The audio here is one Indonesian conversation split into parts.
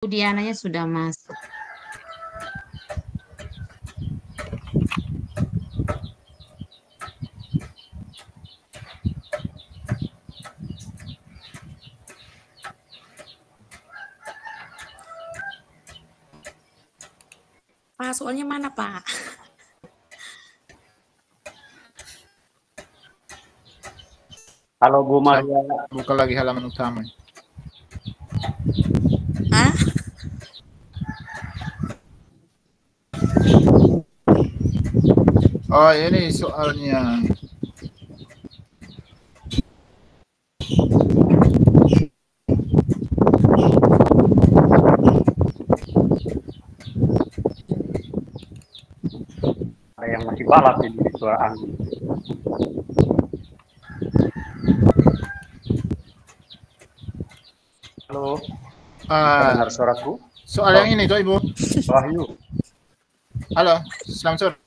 Diananya sudah masuk. Pak, soalnya mana, Pak? Halo Bu Maria. Buka lagi halaman utama. Hah? Oh, ini soalnya. Ada yang masih balap ini di suara angin. Halo, dengar suaraku? Soal yang ini tuh Ibu. Wahyu. Halo, selamat sore.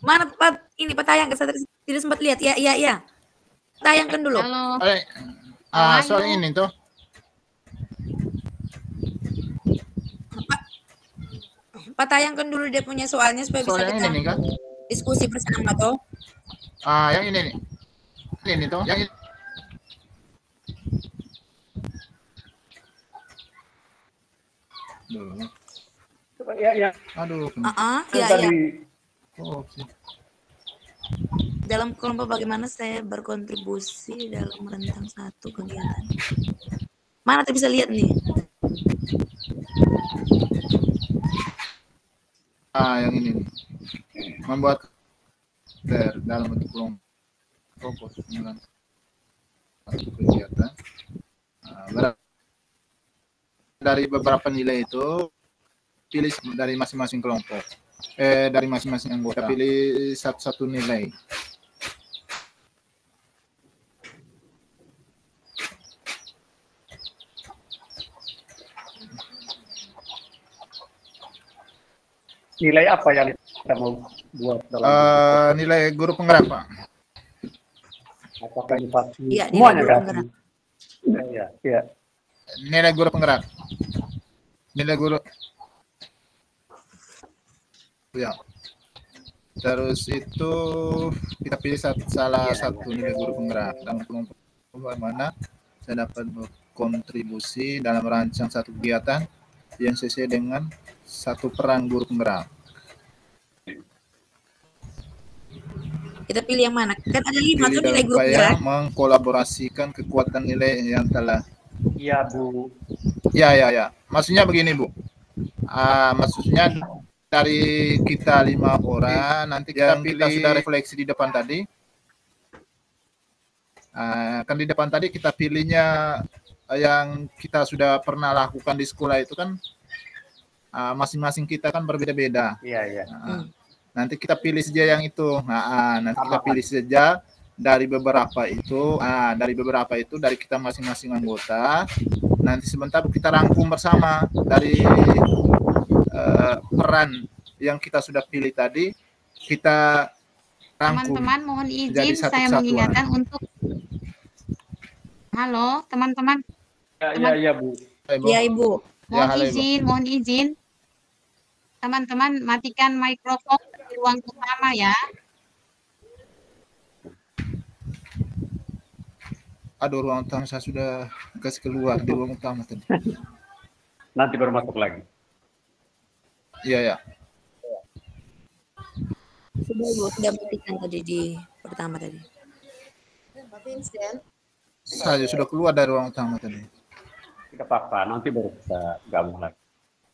Mana Pak? Ini Pak tayang, saya tidak sempat lihat. Ya. Tayangkan dulu. Halo. Soal ini tuh. Pak tayangkan dulu dia punya soalnya supaya soal bisa yang kita ini kan? diskusi bersama toh. Yang ini nih. Ini tuh, yang ini. Ya. Aduh. Ya. Oh, okay. Dalam kelompok bagaimana saya berkontribusi dalam rentang satu kegiatan. Mana tuh bisa lihat nih? Yang ini nih. Membuat dalam bentuk kelompok satu kegiatan. Dari beberapa nilai itu pilih dari masing-masing kelompok. Dari masing-masing anggota pilih satu nilai. Nilai apa yang kita mau buat dalam nilai guru penggerak, Pak? Apakah ini pasti semuanya kan? Iya. Nilai guru penggerak. Nilai guru. Ya. Terus itu kita pilih salah satu nilai guru penggerak dalam kelompok bagaimana saya dapat berkontribusi dalam merancang satu kegiatan yang sesuai dengan satu peran guru penggerak. Kita pilih yang mana? Kan ada 5 tuh nilai guru penggerak. Mengkolaborasikan kekuatan nilai yang telah. Iya Bu. Ya. Maksudnya begini Bu. Maksudnya dari kita 5 orang nanti kita sudah refleksi di depan tadi. Kan di depan tadi kita pilihnya yang kita sudah pernah lakukan di sekolah itu kan masing-masing kita kan berbeda-beda. Iya. Nanti kita pilih saja yang itu. Nanti kita pilih saja dari beberapa itu. Dari beberapa itu dari kita masing-masing anggota. Nanti sebentar kita rangkum bersama dari peran yang kita sudah pilih tadi. Kita rangkum. Teman-teman mohon izin saya mengingatkan untuk. Halo teman-teman. Ya Bu. Ya Ibu. Mohon izin. Teman-teman matikan mikrofon di ruang utama ya. Aduh, ruang utama saya sudah kasih keluar di ruang utama tadi. Nanti baru masuk lagi. Iya. Sudah matikan tadi di pertama tadi. Saya sudah keluar dari ruang utama tadi. Tidak apa-apa, nanti baru kita gabung lagi.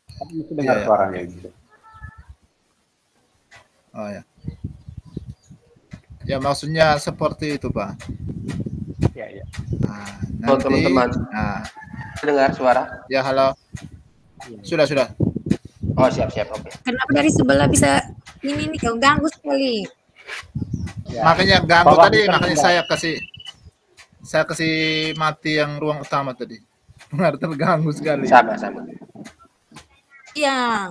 Tapi mesti dengar suaranya gitu. Oh ya. Ya maksudnya seperti itu Pak. Iya. Halo teman-teman. Dengar suara? Ya halo. Sudah. Oh siap. Oke. Kenapa dari sebelah bisa ini nih kau ganggu sekali? Ya. Makanya ganggu tadi, makanya saya kasih mati yang ruang utama tadi. Benar terganggu sekali. Sama. Iya.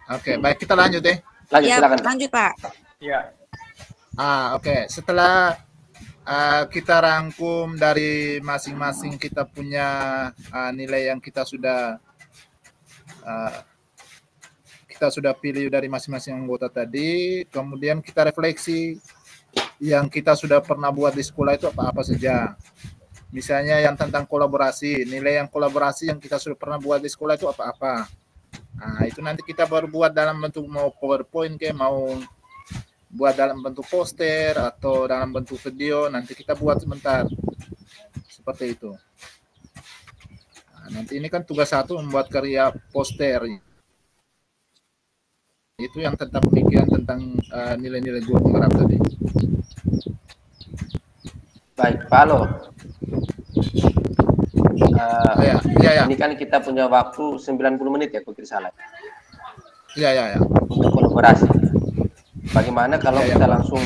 Oke, baik kita lanjut deh. Silakan. Lanjut Pak. Iya. Oke. Setelah kita rangkum dari masing-masing kita punya nilai yang kita sudah pilih dari masing-masing anggota tadi, kemudian kita refleksi yang kita sudah pernah buat di sekolah itu apa-apa saja. Misalnya yang tentang kolaborasi, nilai yang kolaborasi yang kita sudah pernah buat di sekolah itu apa-apa. Nah, itu nanti kita baru buat dalam bentuk mau PowerPoint kayak mau buat dalam bentuk poster atau dalam bentuk video, nanti kita buat sebentar. Seperti itu. Nah, nanti ini kan tugas 1 membuat karya poster. Itu yang tentang pemikiran tentang nilai-nilai guru penggerak tadi. Baik, Pak Alo. Ya. Ini kan kita punya waktu 90 menit ya, kalau tidak salah. Ya. Untuk kolaborasi. Bagaimana kalau kita langsung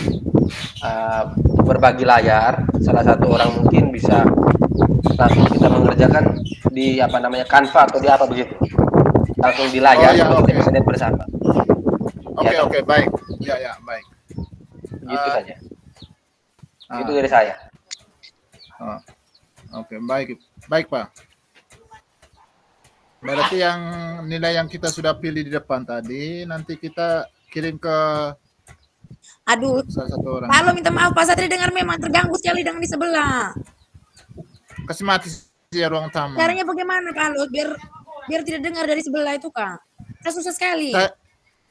berbagi layar, salah satu orang mungkin bisa langsung kita mengerjakan di Canva atau di apa begitu. Langsung di layar, kita bisa lihat bersama. Oke, baik. Ya, baik. Gitu saja. Itu dari saya. Oke, baik, Pak. Berarti yang nilai yang kita sudah pilih di depan tadi nanti kita kirim ke salah satu orang. Pak Lo minta maaf, Pak Satri dengar memang terganggu sekali dengan di sebelah. Kasih mati ya ruang tamu. Caranya bagaimana Pak Lo biar tidak dengar dari sebelah itu, Kak? Saya susah sekali.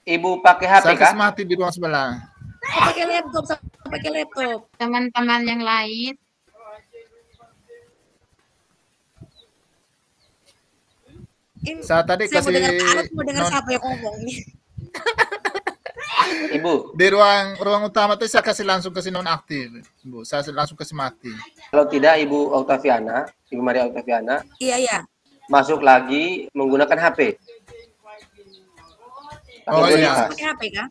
Ibu pakai HP saya kah? kasih mati di ruang sebelah. Saya pakai laptop. Teman-teman yang lain. Saya tadi saya kasih mau dengar siapa yang ngomong ini. Ibu. Di ruang utama itu saya kasih langsung kasih nonaktif, Bu. Saya langsung kasih mati. Kalau tidak Ibu Maria Octaviana. Iya. Masuk lagi menggunakan HP. Iya. Pakai HP kah?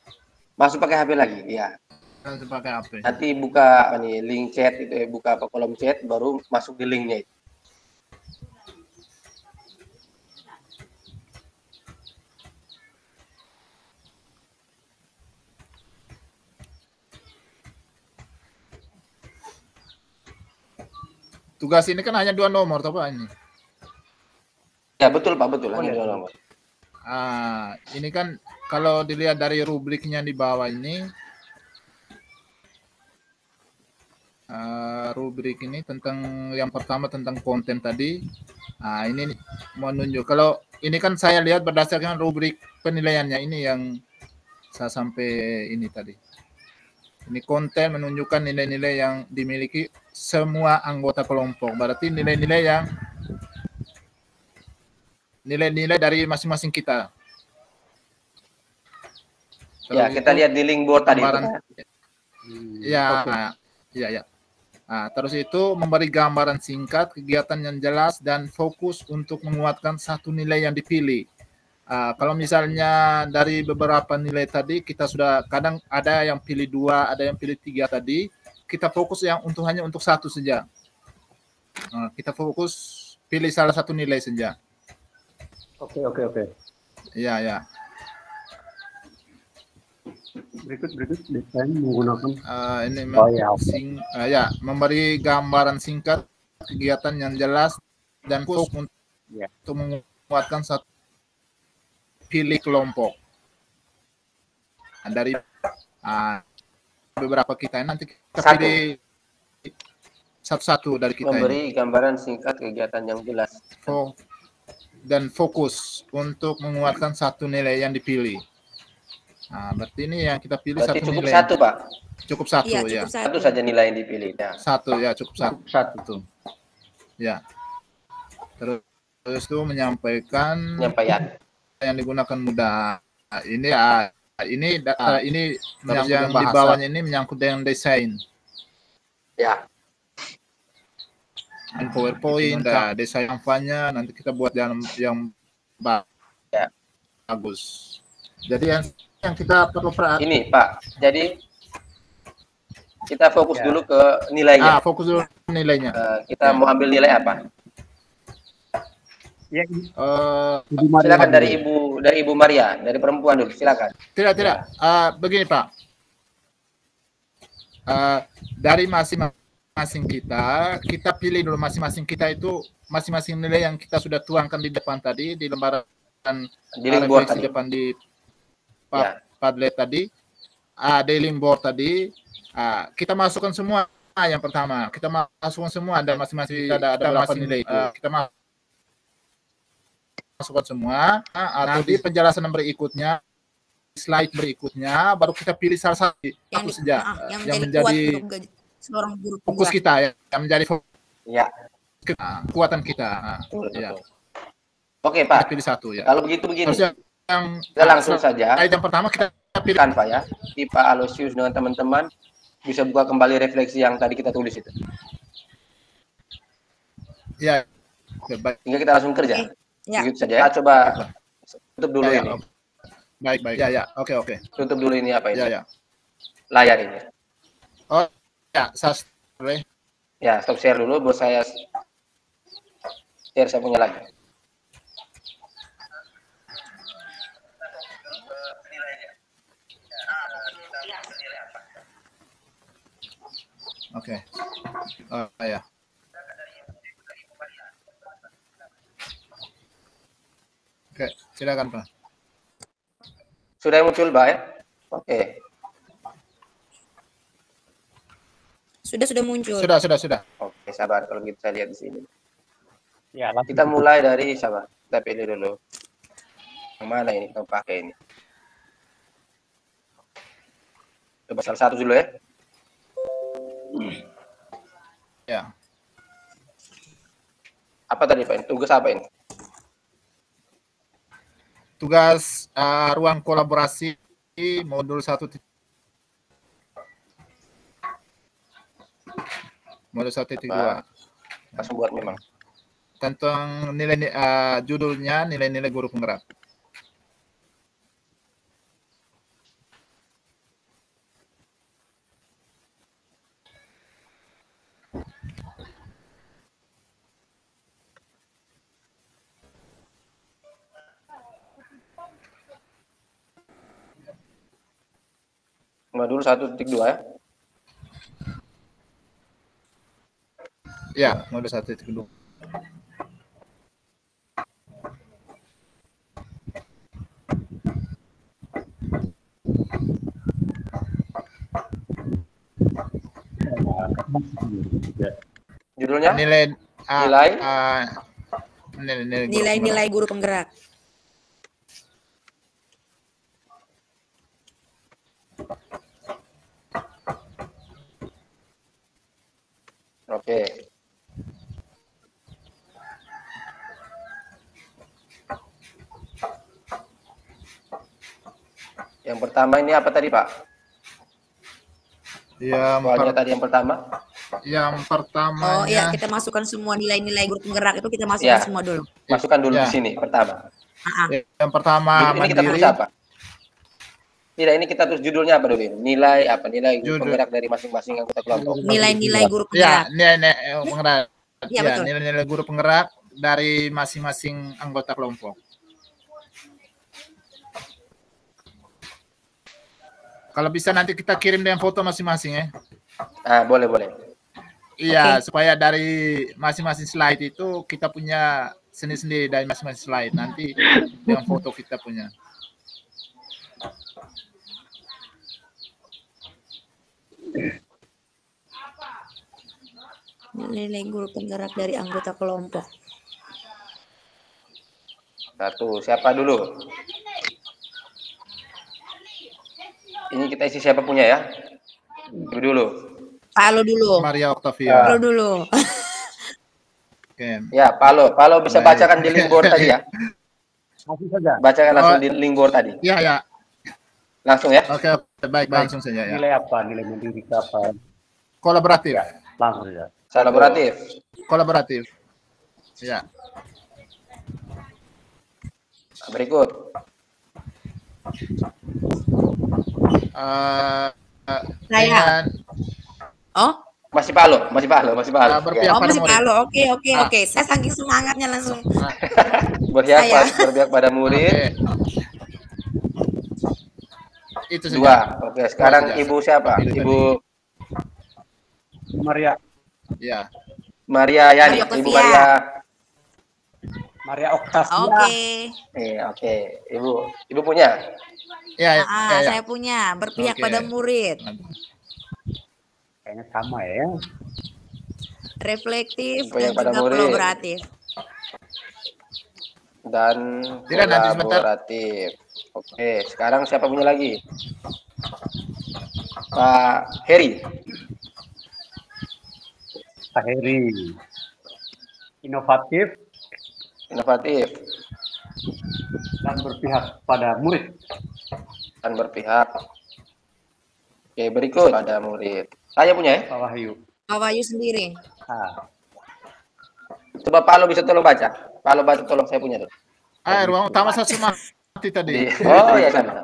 Masuk pakai HP lagi, ya. Langsung pakai HP. Nanti buka link chat itu, buka kolom chat, baru masuk di linknya itu. Tugas ini kan hanya 2 nomor, toh Pak ini. Ya betul Pak, betul hanya 2 nomor. Ini kan kalau dilihat dari rubriknya di bawah ini, rubrik ini tentang yang pertama tentang konten tadi. Ini menunjuk kalau ini kan saya lihat berdasarkan rubrik penilaiannya ini yang saya sampai ini tadi. Ini konten menunjukkan nilai-nilai yang dimiliki semua anggota kelompok. Berarti nilai-nilai dari masing-masing kita. Ya, kita lihat di link board tadi. Ya. Terus itu memberi gambaran singkat, kegiatan yang jelas, dan fokus untuk menguatkan satu nilai yang dipilih. Kalau misalnya dari beberapa nilai tadi, kita sudah kadang ada yang pilih 2, ada yang pilih 3 tadi, kita fokus hanya untuk 1 saja. Kita fokus pilih salah satu nilai saja. Oke. Ya. Berikut desain menggunakan memberi gambaran singkat, kegiatan yang jelas, dan fokus untuk menguatkan satu pilih kelompok. Dari beberapa kita nanti kita pilih satu-satu dari kita. Memberi gambaran singkat kegiatan yang jelas dan fokus untuk menguatkan satu nilai yang dipilih. Berarti ini yang kita pilih berarti satu cukup nilai. Cukup 1 Pak. Cukup 1 ya. Satu saja nilai yang dipilih. Ya. 1 ya, cukup satu. Ya. Terus itu menyampaikan yang digunakan mudah. Ini yang di bawahnya ini menyangkut dengan desain. Ya. Dan PowerPoint, desain kampanye nanti kita buat yang bagus. Jadi yang kita perlu ini Pak. Jadi kita fokus dulu ke nilainya. Fokus dulu nilainya. Kita mau ambil nilai apa? Silakan dari Ibu Maria, dari perempuan dulu, silakan. Tidak. Begini Pak. dari masing-masing kita pilih dulu masing-masing kita itu masing-masing nilai yang kita sudah tuangkan di depan tadi di lembaran Di link board refleksi tadi. depan di Ya. Padlet tadi, di link board tadi, kita masukkan semua. Yang pertama kita masukkan semua, ada masing-masing ada berapa nilai itu, kita masukkan semua. Nanti penjelasan berikutnya, slide berikutnya, baru kita pilih salah satu saja yang menjadi seorang guru fokus penggerak. kita, yang menjadi fokus Ya. kekuatan kita. Betul, Ya. betul. Oke, Pak. Kita pilih satu ya. Kalau begitu begini. Harusnya yang Kita langsung saja. yang pertama kita pilih Kan, Pak ya. Di Pak Aloysius dengan teman-teman bisa buka kembali refleksi yang tadi kita tulis itu. ya. Oke, baik. Sehingga kita langsung kerja. Ya. Begitu saja. Kita coba tutup dulu Ya, ini. ya. Baik. Ya. Oke. Tutup dulu ini apa ini? Ya. Layar ini. Oh, ya, saya boleh. Ya, stop share dulu. Buat saya share, saya punya lagi. Oke. Ya. Oke, silakan Pak. Sudah muncul, Pak ya? Oke. Sudah muncul. Sudah. Oke, sabar kalau gitu saya lihat di sini. Ya, langsung. Kita mulai dari sabar. Kita pilih dulu. Yang mana ini kita pakai ini? Coba salah satu dulu ya. Ya. Apa tadi, Pak? Tugas apa ini? Tugas ruang kolaborasi modul 1. Modul 1.2. Langsung buat memang. Tentang nilai judulnya nilai-nilai guru penggerak. Modul 1.2 ya. Ya, modul 1.2. Judulnya Nilai Nilai-nilai guru penggerak. Oke. Yang pertama ini apa tadi, Pak? Soalnya tadi yang pertama. Yang pertama. Oh iya, kita masukkan semua nilai-nilai guru penggerak itu kita masukkan semua dulu. Masukkan dulu di sini pertama. Yang pertama ini kita tulis apa? Tidak, ini kita tulis judulnya apa dulu? Nilai apa? Nilai guru penggerak dari masing-masing anggota kelompok. Nilai-nilai guru penggerak. Ya, nilai penggerak. Ya, betul. Nilai-nilai guru penggerak dari masing-masing anggota kelompok. Kalau bisa nanti kita kirim dengan foto masing-masing ya. Boleh. Iya, supaya dari masing-masing slide itu kita punya sendiri-sendiri dari masing-masing slide. Nanti dengan foto kita punya. Nilai guru penggerak dari anggota kelompok. Satu, siapa dulu? Ini kita isi siapa punya ya? Dulu. Palo dulu. Maria Octavia. Palo dulu. Okay. Ya, Palo bisa bacakan di link board tadi ya. Langsung saja. Bacakan langsung di link board tadi. Iya. Langsung ya. Oke, baik. Langsung saja ya. Nilai apa? Nilai mandiri apa? Kolaboratif. Langsung saja. Kolaboratif. Ya. Berikut. Saya. Oh? Masih Palo. Oh, masih Palo. Oke. Saya saking semangatnya langsung. Berpihak pada murid. Itu saja. 2. Oke, sekarang Ibu siapa? Ibu Maria. Ya. Maria Yani, Maria Ibu Octavia. Maria Octavia. Oke. Oke. Ibu punya? Ya, Saya punya berpihak pada murid. Kayaknya sama ya. Reflektif Berpihak dan pada juga murid. kolaboratif. Dan Tidak, nanti sebentar. kolaboratif. Oke, sekarang siapa punya lagi? Pak Heri. Pak Heri. Inovatif dan berpihak pada murid. Oke, berikut pada murid. Saya punya ya? Pak Wahyu. Pak Wahyu sendiri. Coba Pak Lo bisa tolong baca. Pak Lo baca tolong, saya punya tuh. Ruang utama saya mati tadi. Oh ya sama.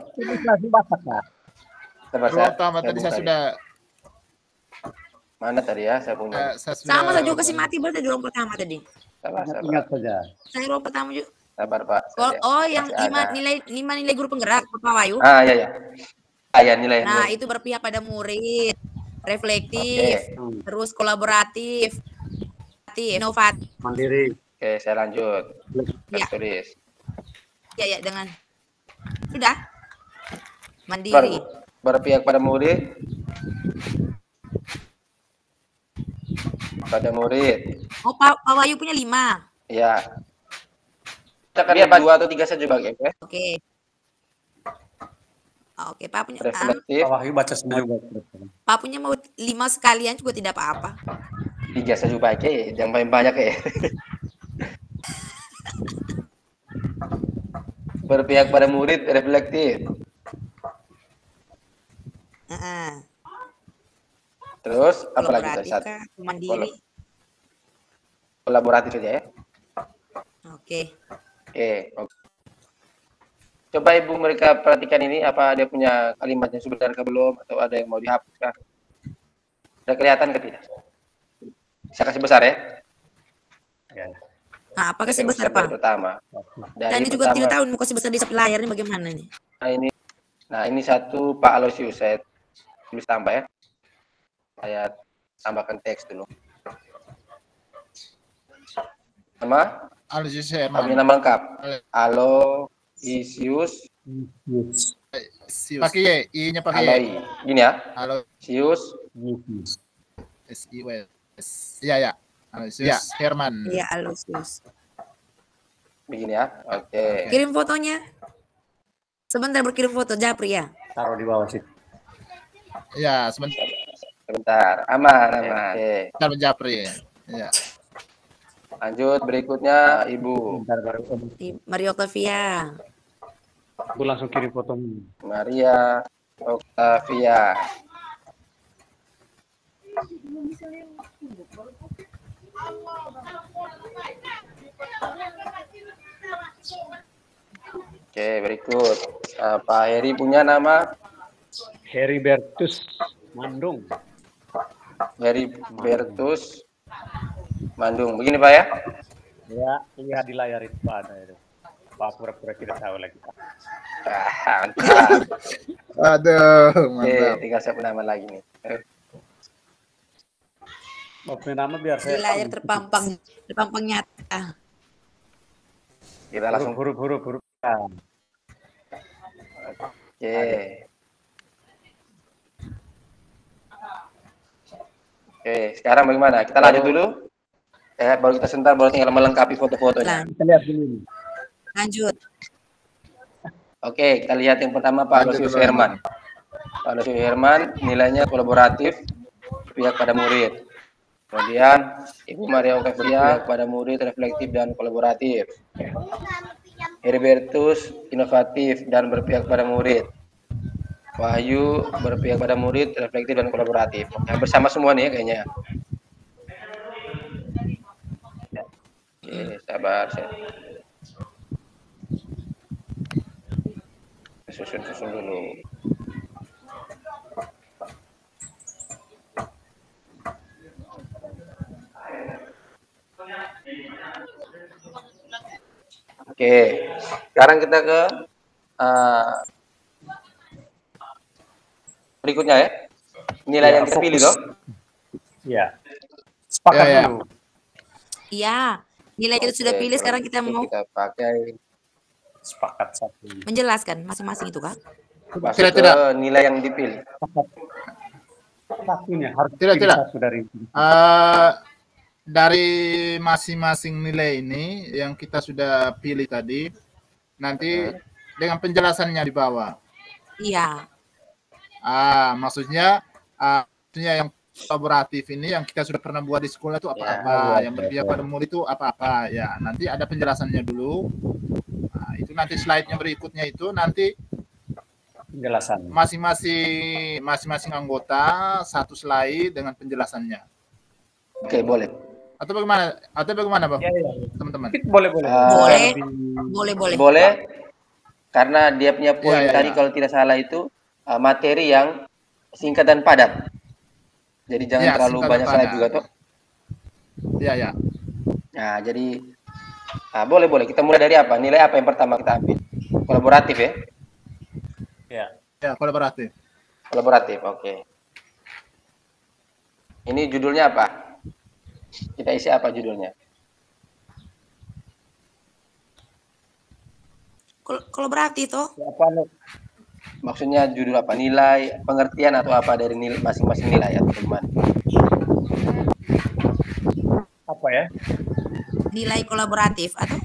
Ruang utama tadi saya sudah. Mana tadi ya? Saya punya. Sama saya juga kasih mati berarti di ruang pertama tadi. Sabar. Ingat saja. Saya ruang pertama juga. Sabar Pak. Yang 5 nilai guru penggerak Pak Wahyu. Iya. Ya nilai. Nah, itu berpihak pada murid, reflektif, terus kolaboratif, inovatif, mandiri. Oke, saya lanjut. Ya. Tulis. Ya, dengan sudah mandiri. Berpihak pada murid. Oh, Pak Wahyu punya 5. Iya. Kita kan 2 atau 3 saja bagi. Oke. Oke, Pak punya reflektif. Pak Wahyu baca semua juga. Pak punya mau 5 sekalian juga tidak apa-apa. 3 saja pakai, jangan banyak ya. Berpihak pada murid, reflektif. Terus apa lagi tadi? Mandiri. Kolaboratif aja ya. Oke. Coba Ibu mereka perhatikan ini, apa dia punya kalimatnya sudah ke belum, atau ada yang mau dihapus kah? Sudah kelihatan ke tidak? Saya kasih besar ya. Nah, apa kasih besar Pak? Pertama. Dan ini juga tidak tahu mau kasih besar di layar ini bagaimana nih? Nah ini satu Pak Aloysius, saya tulis tambah ya. Saya tambahkan teks dulu. Nama? Aloysius Herman. Nama lengkap. Aloysius. Pakai I-nya pakai Y. Gini ya. Aloysius. S-I-W-S. Iya. Aloysius Herman. Iya, Aloysius. Begini ya. Oke. Kirim fotonya. Sebentar berkirim foto Japri ya. Taruh di bawah situ. Ya, sebentar. Aman. Oke. Taruh Japri. Ya. Lanjut berikutnya Ibu. Maria Octavia. Ibu langsung kirim fotonya. Maria Octavia. Oke, berikut. Pak Heri punya nama? Heribertus Mandung. Heribertus Mandung. Begini Pak ya? Ya, lihat di layar itu Pak ada itu. Pak pura-pura tidak tahu lagi. Mantap. Aduh, mantap. Tinggal saya nama lagi nih. Nama biar di layar terpampang nyata. Kita langsung huruf. Oke, sekarang bagaimana? Kita lanjut dulu. Baru kita sebentar, baru tinggal melengkapi foto-fotonya. Kita lihat dulu. Lanjut. Oke, kita lihat yang pertama Pak Aloysius Herman. Pak Aloysius Herman nilainya kolaboratif, pihak pada murid. Kemudian Ibu Maria Octavia pada murid, reflektif dan kolaboratif. Heribertus inovatif dan berpihak pada murid. Wahyu berpihak pada murid, reflektif dan kolaboratif. Bersama semua nih ya kayaknya. Oke, sabar. Susun dulu. Oke, sekarang kita ke berikutnya ya. Nilai yang kita pilih toh. Ya. Sepakat Ya, ya. dulu. Iya. Nilai kita sudah pilih, kalau sekarang kita gitu mau kita pakai Sepakat satu. menjelaskan masing-masing itu, Kak. masuk ke Tidak. nilai yang dipilih. Satunya harus Tidak, pilih tidak. satu dari Dari masing-masing nilai ini yang kita sudah pilih tadi, nanti dengan penjelasannya di bawah. Iya. Maksudnya yang kolaboratif ini yang kita sudah pernah buat di sekolah itu apa-apa, yang berpihak pada murid itu apa-apa. Ya, nanti ada penjelasannya dulu. Nah, itu nanti slide-nya berikutnya itu nanti penjelasan. Masing-masing anggota satu slide dengan penjelasannya. Oke, boleh. Atau bagaimana, Bang? Ya. Teman-teman? Boleh. Boleh. Karena dia punya poin Ya. tadi kalau tidak salah itu materi yang singkat dan padat. Jadi jangan Ya, terlalu singkat dan banyak slide padat. juga toh. Ya. Nah, jadi boleh. Kita mulai dari apa? Nilai apa yang pertama kita ambil? Kolaboratif ya? Ya, kolaboratif. Kolaboratif, oke. Ini judulnya apa? Kita isi apa judulnya? Kolaboratif toh. Apa? Maksudnya judul apa? Nilai, pengertian atau apa dari nilai, masing-masing nilai atau gimana? Apa ya? Nilai kolaboratif atau?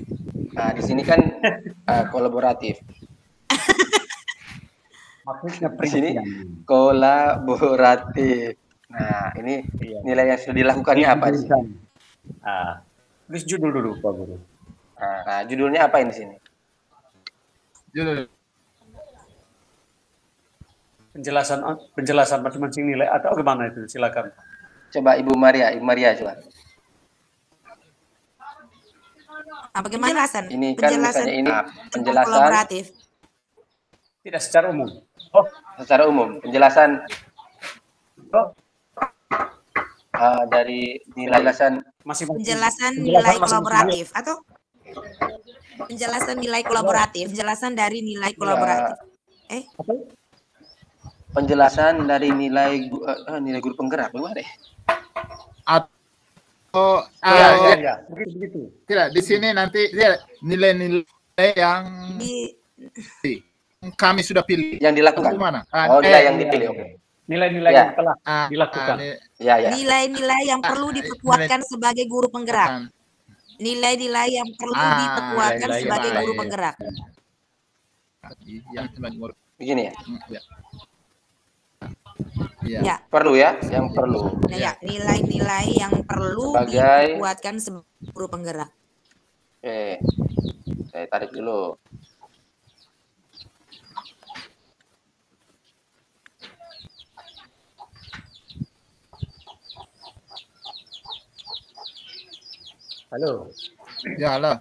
Nah, di sini kan kolaboratif. Maksudnya Di sini kolaboratif. Nah, ini nilai yang sudah dilakukannya apa di sini? Tulis judul dulu, Pak Guru. Nah, judulnya apa ini di sini? Judul. Penjelasan masing-masing nilai atau gimana itu? Silakan. Coba Ibu Maria coba. Bagaimana penjelasan? Ini kan misalnya ini penjelasan kolaboratif. Tidak secara umum. Secara umum, penjelasan dari nilai penjelasan nilai kolaboratif atau penjelasan nilai kolaboratif, penjelasan dari nilai kolaboratif. Penjelasan dari nilai guru penggerak, gimana deh? Atau ya. Begitu. tidak, di sini nanti nilai-nilai yang kami sudah pilih. Yang dilakukan. Mana? Nilai yang dipilih. Oke. Nilai-nilai yang telah dilakukan. Ya. Nilai-nilai yang perlu diperkuatkan sebagai guru penggerak. Nilai-nilai yang perlu diperkuatkan sebagai guru penggerak. Begini ya? Ya. Perlu ya, yang perlu. Nah, ya, nilai-nilai yang perlu Sebagai diperkuatkan sebagai guru penggerak. Oke. Saya tarik dulu. Halo. Ya, halo.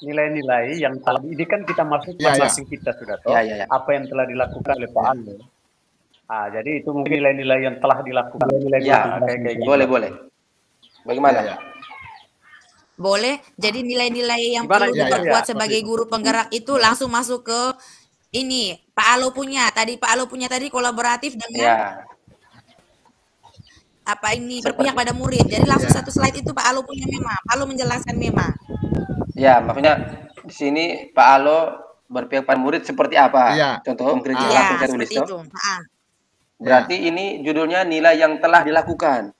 Nilai-nilai yang telah ini kan kita masuk masing-masing kita sudah tahu apa yang telah dilakukan oleh Pak Ando. Jadi itu mungkin nilai-nilai yang telah dilakukan. Kayak boleh. Bagaimana? Boleh. Jadi nilai-nilai yang perlu diperkuat sebagai guru penggerak itu langsung masuk ke ini Pak Alo punya. Tadi Pak Alo punya tadi kolaboratif dengan apa ini berpihak pada murid. Jadi langsung satu slide itu Pak Alo punya memang. Pak Alo menjelaskan memang. Ya, maksudnya di sini Pak Alo berpihak pada murid seperti apa? Contoh konkretnya langsung saya tulis itu. Berarti ini judulnya nilai yang telah dilakukan.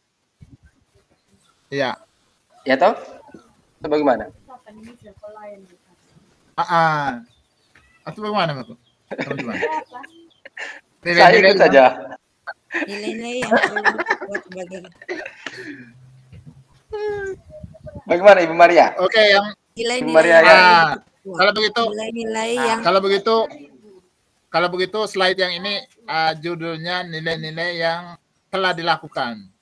Iya. Ya toh? Itu bagaimana? Atau bagaimana, Pak? Teman-teman. Saya ikut saja. Nilai-nilai yang perlu diperkuat sebagai. Bagaimana Ibu Maria? Oke, yang nilai-nilai kalau begitu slide yang ini judulnya nilai-nilai yang telah dilakukan.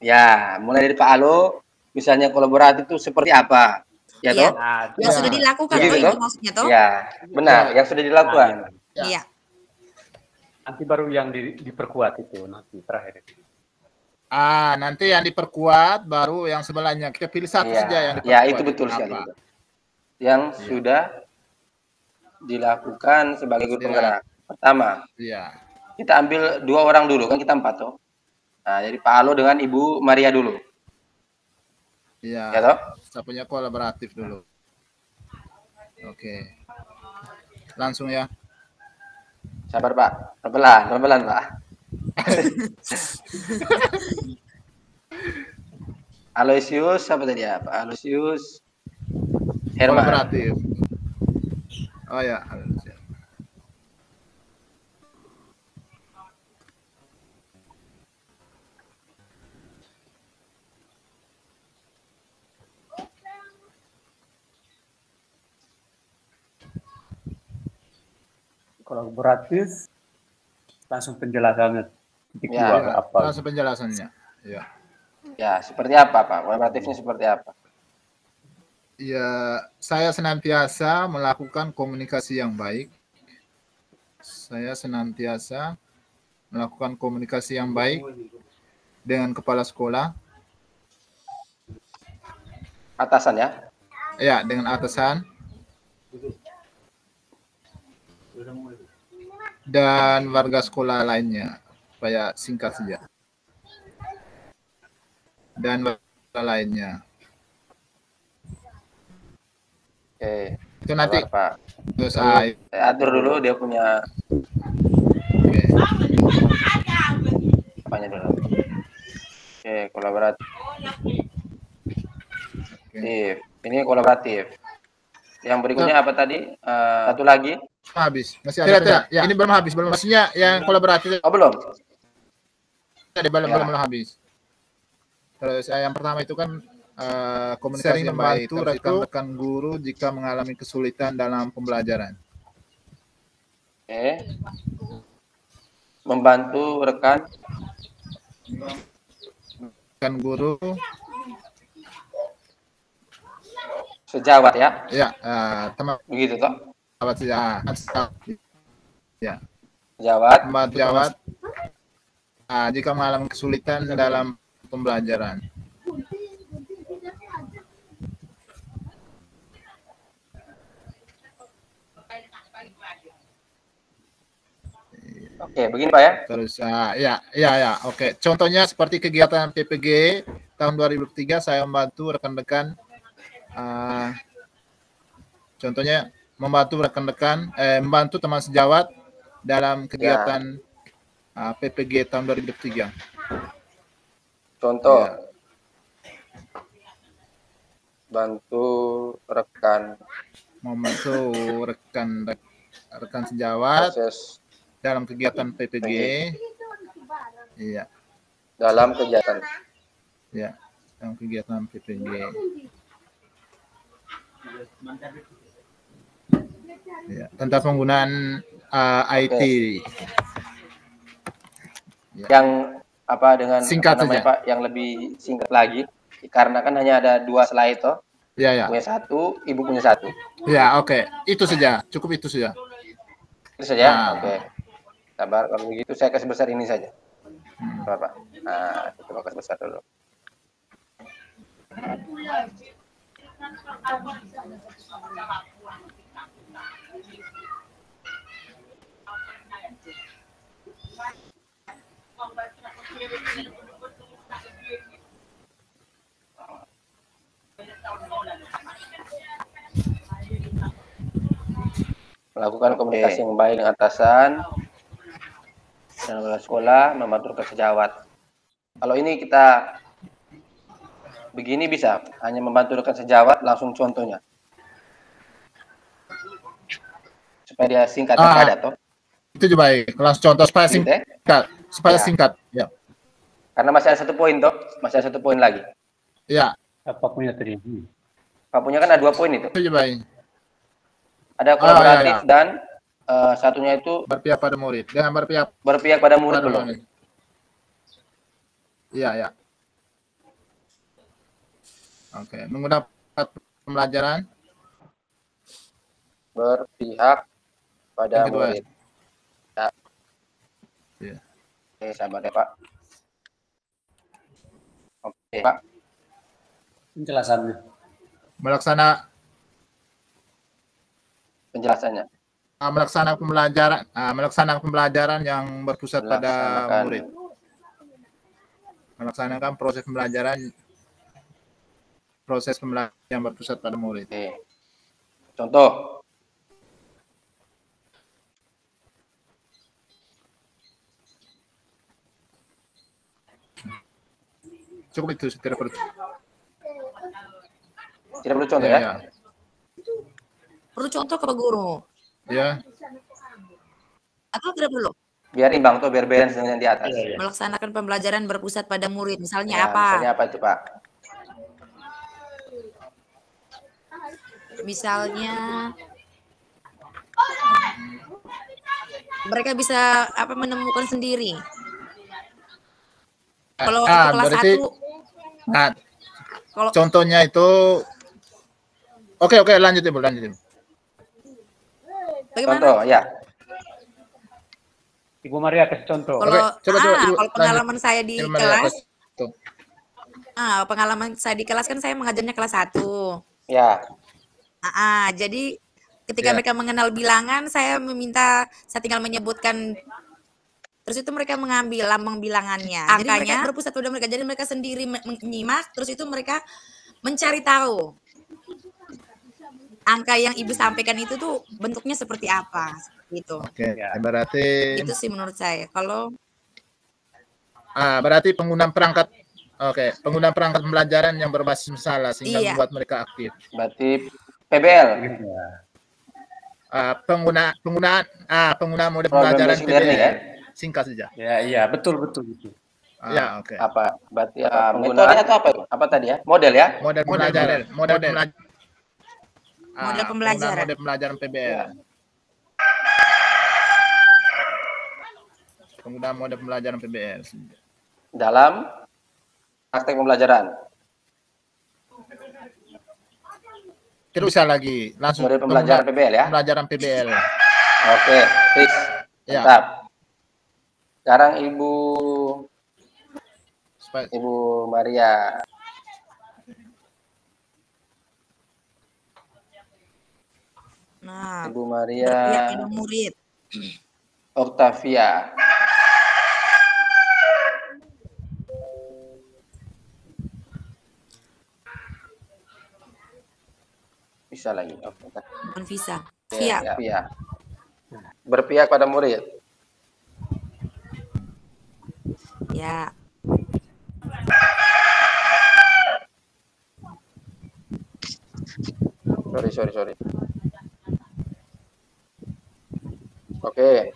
Ya, mulai dari Pak Alo, misalnya kolaboratif itu seperti apa? Ya toh? Yang sudah dilakukan gitu, itu maksudnya toh? Ya, benar, yang sudah dilakukan. Iya. Nanti baru yang diperkuat itu nanti terakhir. Nanti yang diperkuat baru yang sebelahnya. Kita pilih satu saja yang diperkuat. Ya, itu betul sekali. Yang sudah dilakukan sebagai guru penggerak. Pertama. kita ambil 2 orang dulu, kan kita 4 toh. Nah, jadi Pak Alo dengan Ibu Maria dulu. Iya. Ya toh? Saya punya kolaboratif dulu. Oke. Langsung ya. Sabar Pak, pelan-pelan Pak. Aloysius, apa tadi ya? Pak Aloysius Herman. Kolaboratif. Oh ya, Aloysius. Kolaboratif langsung penjelasannya. Ya, apa? Langsung penjelasannya. Ya. Ya, seperti apa Pak? Kolaboratifnya seperti apa? Ya, saya senantiasa melakukan komunikasi yang baik. Saya senantiasa melakukan komunikasi yang baik dengan kepala sekolah. Atasan ya? Ya, dengan atasan. Dan warga sekolah lainnya. Supaya singkat saja. Dan warga lainnya. Oke. Itu nanti Pak. terus saya atur dulu dia punya apanya dulu. Oke, kolaboratif. Oke. Ini kolaboratif. Yang berikutnya apa tadi? Satu lagi. Habis. Masih ada. Tidak. Ya. Ini belum habis. Belum. Maksudnya yang kolaboratif. Oh, belum. Belum habis. Terus yang pertama itu kan komunikasi yang baik, rekan guru jika mengalami kesulitan dalam pembelajaran. Oke. Membantu rekan guru sejawat ya? Ya, teman. Begitu toh? Ya. Sejawat. Jika mengalami kesulitan dalam pembelajaran. Oke, begini Pak ya. Terus ya, oke. Contohnya seperti kegiatan PPG tahun 2003 saya membantu rekan-rekan contohnya membantu teman sejawat dalam kegiatan PPG tahun 2003. Contoh. Ya. Membantu rekan sejawat proses dalam kegiatan PPG. Iya. Dalam kegiatan. Ya, dalam kegiatan PPG. Ya, tentang penggunaan IT. Ya. Yang apa dengan singkat apa namanya saja. Pak, yang lebih singkat lagi, karena kan hanya ada 2 slide toh. Ya. Punya 1, Ibu punya 1. Ya, oke. Itu saja. Cukup itu saja. Itu saja. Oke. Sabar, kalau begitu saya kasih besar ini saja. Bapak. Nah, coba kasih besar dulu. Melakukan komunikasi yang baik dengan atasan dan kepala sekolah, membantu sejawat. Kalau ini kita begini bisa, hanya membantu rekan sejawat, langsung contohnya. Supaya dia singkat ada toh. Itu juga baik. Langsung contoh supaya singkat. Supaya singkat. Ya. Karena masih ada 1 poin toh, masih ada 1 poin lagi. Ya. Apa punya tadi? Pak punya kan ada 2 poin itu. Itu juga baik. Ada kolaboratif dan satunya itu berpihak pada murid. Jangan berpihak pada murid belum. Iya. Oke, menggunakan pembelajaran berpihak pada murid. Ya. Oke, sabar ya Pak. Oke Pak. Penjelasannya. Penjelasannya. melaksanakan pembelajaran yang berpusat pada murid. Melaksanakan proses pembelajaran yang berpusat pada murid. Contoh. Cukup itu, tidak perlu. Tidak perlu contoh ya? Perlu contoh ke Pak Guru. Ya. Atau tidak perlu? Biar imbang tuh, biar balance dengan yang di atas. Melaksanakan pembelajaran berpusat pada murid. Misalnya apa? Misalnya apa itu, Pak? Misalnya mereka bisa menemukan sendiri. Kalau kelas 1, kalau contohnya itu oke, lanjut Ibu. Bagaimana? Contoh, ya. Ibu Maria kasih contoh. Kalau Ibu, kalau pengalaman saya di kelas, pengalaman saya di kelas kan saya mengajarnya kelas 1. Ya. Jadi ketika mereka mengenal bilangan, saya tinggal menyebutkan. Terus itu mereka mengambil lambang bilangannya. Angkanya berpusat pada mereka. Jadi mereka sendiri menyimak, terus itu mereka mencari tahu. Angka yang Ibu sampaikan itu tuh bentuknya seperti apa gitu. Oke, berarti itu sih menurut saya. Kalau berarti penggunaan perangkat pembelajaran yang berbasis masalah sehingga membuat mereka aktif. Berarti PBL. Penggunaan mode pembelajaran PBL. Ya? Singkat saja. Iya, betul. Ya, oke. Apa? Berarti penggunaan atau apa itu? Apa tadi ya? Model ya? Model pembelajaran PBL. Penggunaan mode pembelajaran PBL dalam praktek pembelajaran. Tidak usah lagi, langsung mode pembelajaran PBL ya. Pembelajaran PBL. Oke, fix. Mantap. Sekarang Ibu Maria. Nah, Ibu Maria. Berpihak pada murid. Octavia. Bisa lagi. Bukan visa. Via. Berpihak pada murid. Ya. Sorry. Oke.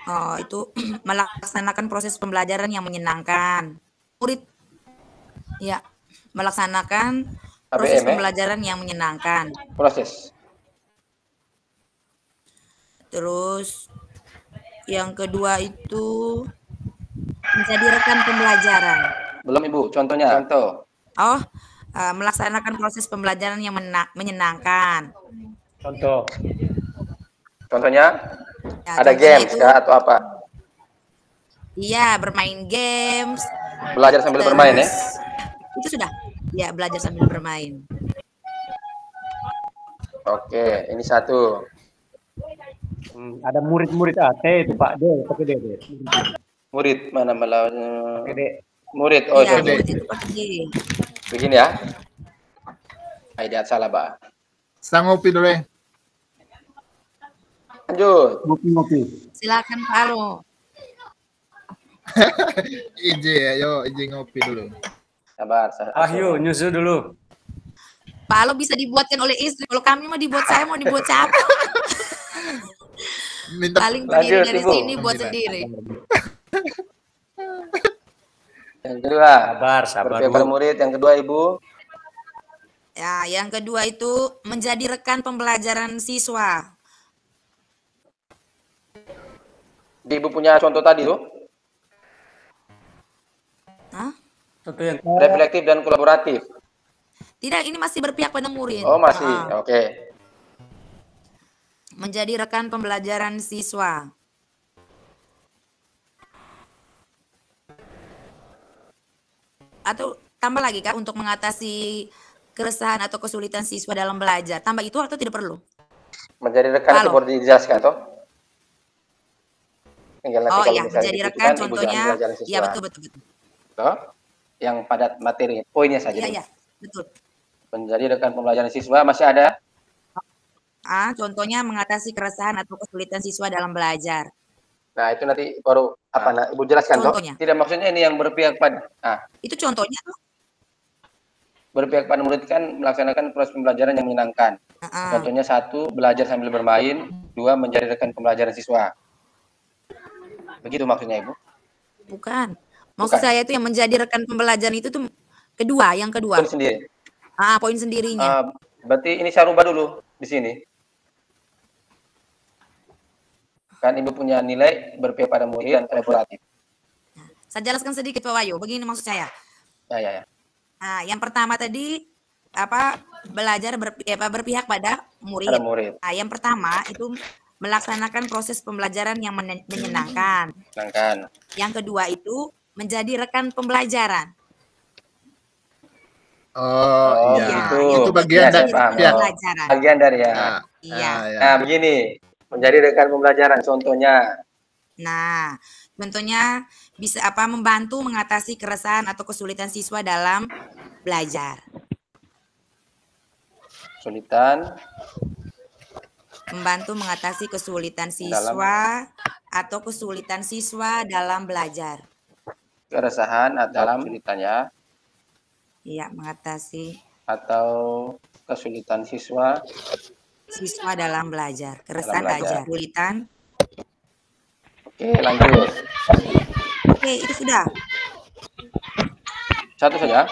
Oh, itu melaksanakan proses pembelajaran yang menyenangkan. Murid melaksanakan proses pembelajaran yang menyenangkan. Proses. Terus yang kedua itu menjadi rekan pembelajaran. Belum Ibu, contohnya. Contoh. Melaksanakan proses pembelajaran yang menyenangkan. Contohnya? Ada games atau apa? Iya, bermain games. Belajar sambil bermain ya? Itu sudah. Ya, belajar sambil bermain. Oke, ini satu. Ada murid-murid itu Pak D, pakai D. Murid mana malah? Pakai D. Murid, murid itu pakai D. Begini ya. Tidak salah, Pak. Saya ngopi dulu ya. Lanjut. Ngopi. Silakan Pak Alo. Izin ngopi dulu. Sabar. Yuk, nyusu dulu. Pak Alo bisa dibuatkan oleh istri. Kalau kami mau dibuat saya, mau dibuat siapa? Paling berdiri dari sini buat sendiri. Yang kedua. Sabar. Berpihak murid. Yang kedua, Ibu. Ya, yang kedua itu menjadi rekan pembelajaran siswa. Ibu punya contoh tadi tuh? Contoh yang reflektif dan kolaboratif. Tidak, ini masih berpihak pada murid. Oh, masih. Oke. Menjadi rekan pembelajaran siswa. Atau tambah lagi Kak untuk mengatasi keresahan atau kesulitan siswa dalam belajar. Tambah itu atau tidak perlu? Menjadi rekan itu boleh dijelaskan toh? Oh iya, menjadi rekan contohnya. Iya betul. Toh? Yang padat materi, poinnya saja. Iya, betul. Menjadi rekan pembelajaran siswa masih ada? Contohnya mengatasi keresahan atau kesulitan siswa dalam belajar. Nah, itu nanti baru Ibu jelaskan contohnya. Toh? Tidak maksudnya ini yang berpihak pada. Itu contohnya tuh. Berpihak pada murid kan melaksanakan proses pembelajaran yang menyenangkan. Contohnya 1, belajar sambil bermain. 2, menjadi rekan pembelajaran siswa. Begitu maksudnya Ibu? Bukan. Maksud saya itu yang menjadi rekan pembelajaran itu tuh yang kedua. Poin sendiri. Poin sendirinya. Berarti ini saya rubah dulu di sini. Kan Ibu punya nilai berpihak pada murid dan kolaboratif. Saya jelaskan sedikit Pak Wahyu. Begini maksud saya. Ya. Yang pertama tadi belajar berpihak pada murid. Yang pertama itu melaksanakan proses pembelajaran yang menyenangkan. Yang kedua itu menjadi rekan pembelajaran. Itu bagian dari pembelajaran. Bagian dari ya. Iya. Nah, begini, menjadi rekan pembelajaran contohnya. Nah, contohnya bisa membantu mengatasi keresahan atau kesulitan siswa dalam belajar. Membantu mengatasi kesulitan siswa atau kesulitan siswa dalam belajar. Keresahan atau kesulitannya. Iya, mengatasi atau kesulitan siswa dalam belajar. Keresahan belajar. Kesulitan. Oke, lanjut. Oke, itu sudah. Satu saja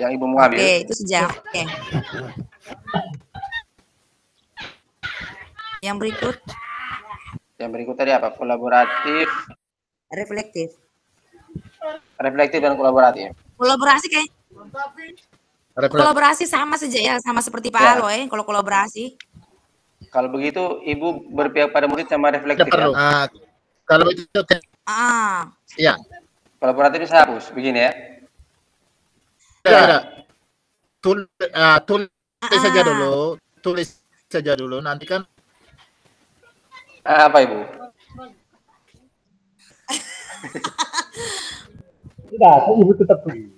yang Ibu mau ambil. Oke, itu saja. Oke. Yang berikut tadi apa? Kolaboratif. Reflektif dan kolaboratif. Kolaborasi kayak. Kolaborasi sama saja ya, sama seperti Pak Alo ya. Kalau kolaborasi. Kalau begitu Ibu berpihak pada murid sama reflektif ya. Kalau itu iya. Kolaboratif saya hapus begini ya. Tidak. Tulis saja dulu nanti kan. Apa Ibu? Tidak, Ibu tetap tulis.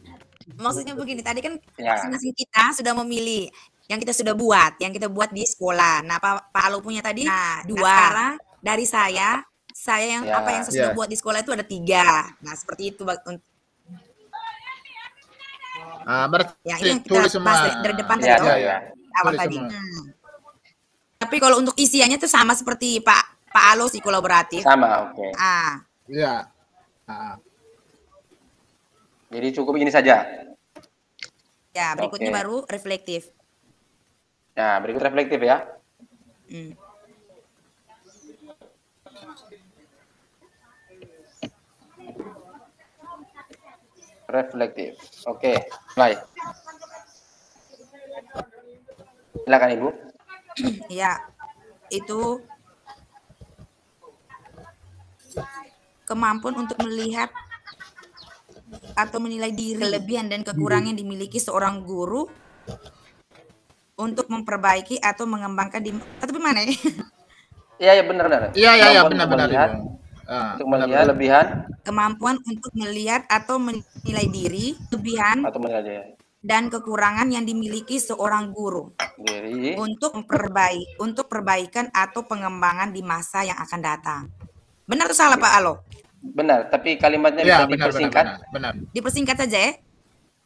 Maksudnya begini, tadi kan masing-masing kita sudah memilih yang kita sudah buat, yang kita buat di sekolah. Nah, Pak Alo punya tadi 2. Sekarang dari saya yang apa yang saya sudah buat di sekolah itu ada 3. Nah, seperti itu. Yang kita bahas dari depan tadi. Awal tadi. Tapi kalau untuk isiannya itu sama seperti Pak Alo sih, kolaboratif. Sama, oke. Iya. Jadi cukup ini saja. Ya, berikutnya baru reflektif. Nah, berikut reflektif ya. Reflektif. Oke, mulai. Silakan Ibu. Ya, itu kemampuan untuk melihat atau menilai diri, kelebihan dan kekurangan yang dimiliki seorang guru untuk memperbaiki atau mengembangkan atau gimana ya? Iya benar. Iya benar. Untuk melihat kelebihan, kemampuan untuk melihat atau menilai diri, kelebihan atau menilai dan kekurangan yang dimiliki seorang guru untuk perbaikan atau pengembangan di masa yang akan datang. Benar atau salah Pak Alo? Benar, tapi kalimatnya bisa dipersingkat. Benar. Dipersingkat saja ya?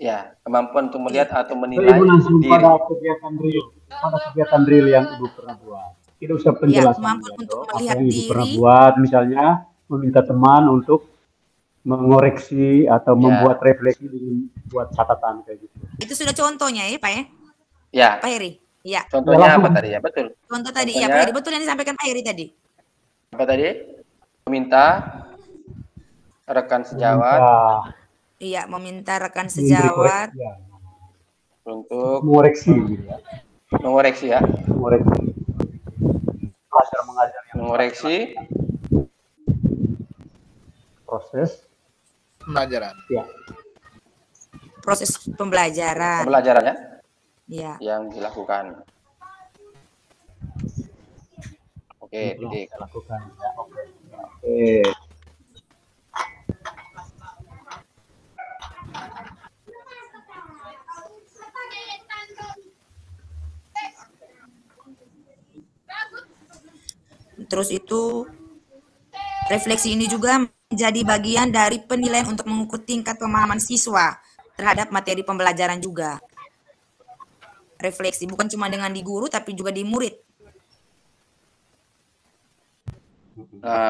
Ya, kemampuan untuk melihat atau menilai diri. Pada kegiatan real yang Ibu pernah buat. Tidak usah penjelasan. Kemampuan untuk melihat Ibu diri. pernah buat, misalnya meminta teman untuk mengoreksi atau membuat refleksi dengan buat catatan kayak gitu. Itu sudah contohnya ya Pak ya? Ya. Pak Heri. Ya. Contohnya apa tadi ya? Betul. Contoh tadi ya Pak Heri, betul yang disampaikan Pak Heri tadi. Apa tadi? Meminta rekan sejawat. Iya, meminta rekan sejawat untuk mengoreksi gitu ya. Mengoreksi ya. Mengajar mengoreksi proses pembelajaran. Ya. proses pembelajaran. Pembelajarannya? Iya. Yang dilakukan. Oke, titik. Lakukan. Ya, oke. Terus itu refleksi ini juga menjadi bagian dari penilaian untuk mengukur tingkat pemahaman siswa terhadap materi pembelajaran juga. Refleksi bukan cuma dengan di guru tapi juga di murid.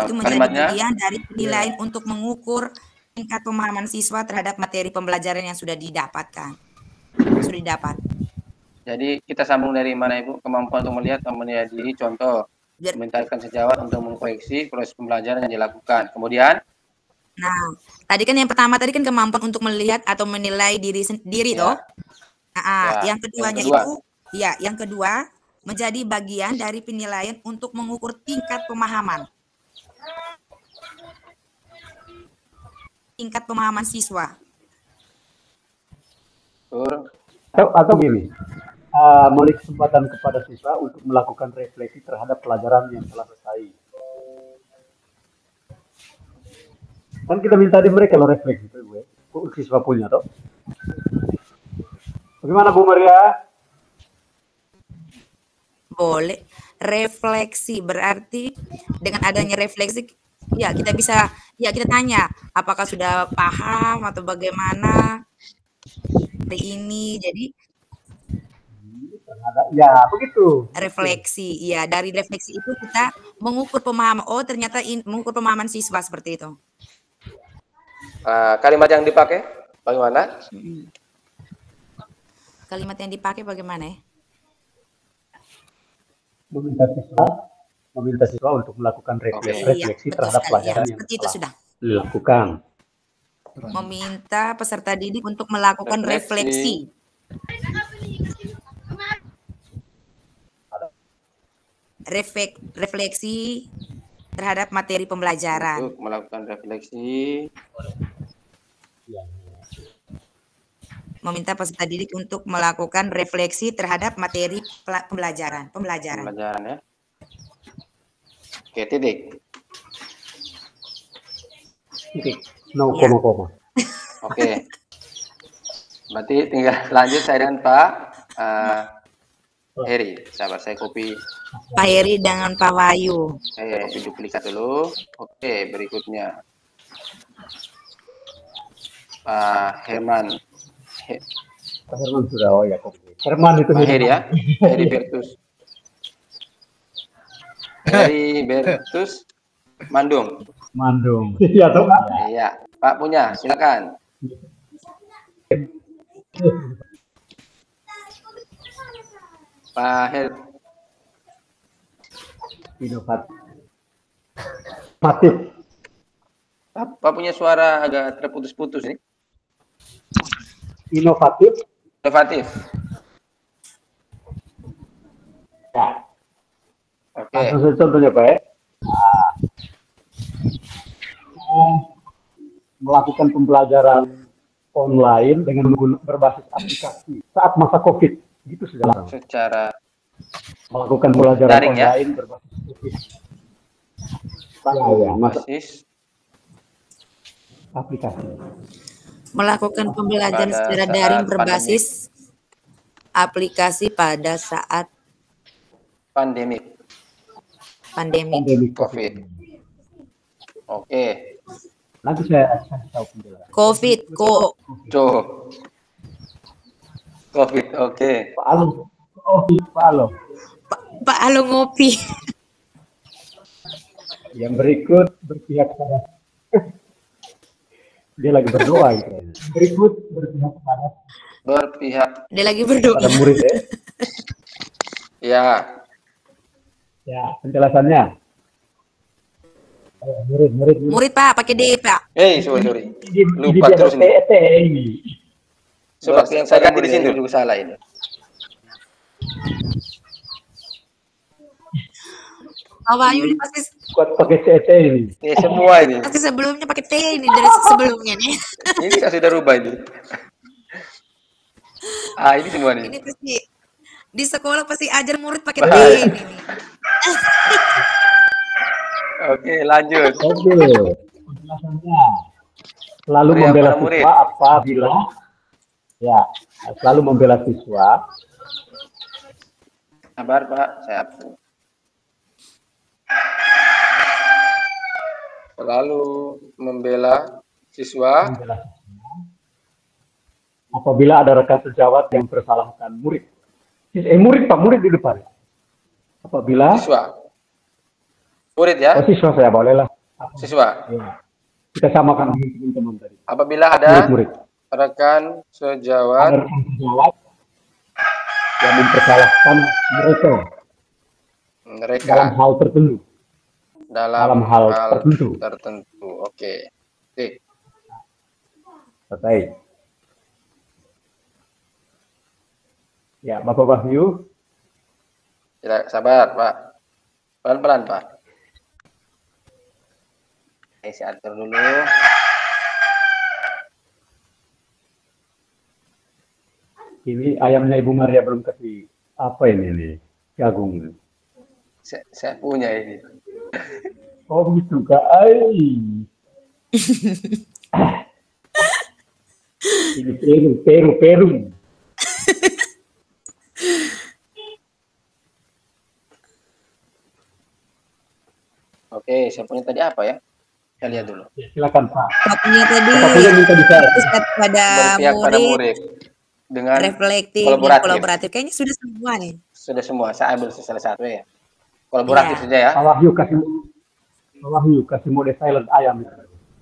Itu menjadi bagian dari penilaian untuk mengukur tingkat pemahaman siswa terhadap materi pembelajaran yang sudah didapatkan. Sudah didapat. Jadi kita sambung dari mana Ibu? Kemampuan untuk melihat dan menilai diri, contoh memintakan sejawat untuk mengkoreksi proses pembelajaran yang dilakukan. Kemudian, nah, tadi kan yang pertama tadi kan kemampuan untuk melihat atau menilai diri sendiri, toh. Nah, yang keduanya itu, ya, yang kedua menjadi bagian dari penilaian untuk mengukur tingkat pemahaman. Tingkat pemahaman siswa. Atau gini, memberi kesempatan kepada siswa untuk melakukan refleksi terhadap pelajaran yang telah selesai. Kan kita minta di mereka lo refleksi itu gue, siswa punya toh. Bagaimana Bu Maria? Boleh. Refleksi berarti dengan adanya refleksi, ya kita bisa, ya kita tanya apakah sudah paham atau bagaimana hari ini. Jadi ya begitu. Refleksi, ya dari refleksi itu kita mengukur pemahaman. Oh ternyata mengukur pemahaman siswa seperti itu. Kalimat yang dipakai bagaimana? Kalimat yang dipakai bagaimana ya? Meminta siswa untuk melakukan refleksi terhadap pelajaran yang telah dilakukan. Meminta peserta didik untuk melakukan refleksi. Refleksi terhadap materi pembelajaran. Untuk melakukan refleksi. Meminta peserta didik untuk melakukan refleksi terhadap materi pembelajaran. Pembelajaran ya. Oke, titik. No koma. Oke. Berarti tinggal lanjut saya dengan Pak Heri. Sabar, saya copy. Pak Heri dengan Pak Wahyu. Oke, duplikat dulu. Oke, berikutnya Pak Herman. Pak Herman sudah, oh ya, Herman itu Pak Heri ya, Heri Bertus. Heri Bertus Mandung. Iya toh Pak? Iya, Pak punya, silakan. Pak Heri. Inovatif. Pak punya suara agak terputus-putus nih. Inovatif. Ya. Oke. Contohnya Pak ya. Melakukan pembelajaran online dengan berbasis aplikasi saat masa COVID, gitu sudah. Secara melakukan pembelajaran daring, online ya? berbasis aplikasi. Aplikasi. Melakukan pembelajaran secara daring berbasis aplikasi pada saat pandemi COVID. Oke. Nanti saya tahu penjelasan. COVID. Oke. Pak Alo ngopi. Yang berikut berpihak pada dia lagi berdoa gitu. Berikut dia lagi berdoa pada murid ya. Ya, penjelasannya. Murid Pak, pakai D Pak. Sorry. Lupa terus nih. Coba saya ganti di sini dulu, salah ini. Pak Wahyu pasti kuat pakai CT ini. Semua ini. Pasti sebelumnya pakai T ini dari sebelumnya nih. Ini kan sudah rubah ini. Ini semua nih. Ini pasti di sekolah pasti ajar murid pakai Baik. ini nih. Oke, lanjut. Oke. Penjelasannya. Selalu Beri membela kepada murid. siswa apabila ya, selalu membela siswa. Sabar, Pak. Saya selalu membela siswa Apabila ada rekan sejawat yang bersalahkan murid. Murid Pak, murid di depan. Apabila siswa. Murid ya? siswa saya bolehlah. Siswa. Ya. Kita samakan dengan teman-teman tadi. Apabila ada Murid. rekan sejawat Ada rekan sejawat yang mempersalahkan mereka dalam hal tertentu. dalam hal tertentu. tertentu. Oke. Oke. Selesai. Ya, Bapak Wahyu. Tidak sabar, Pak. Pelan-pelan, Pak. Saya atur dulu. Ini ayamnya Ibu Maria belum kasih apa ini nih? Jagung. Saya punya ini. Oh gitu Kak. Ini Peru. Oke, saya punya tadi apa ya? Saya lihat dulu. Ya, silakan Pak. Topnya tadi minta bicara. pusat pada Berpihak pada murid, murid dengan reflektif, kolaboratif. Kayaknya sudah semua nih. Sudah semua. Saya ambil salah satu ya. Kolaboratif saja ya. Pak Wahyu kasih mode silent ayam.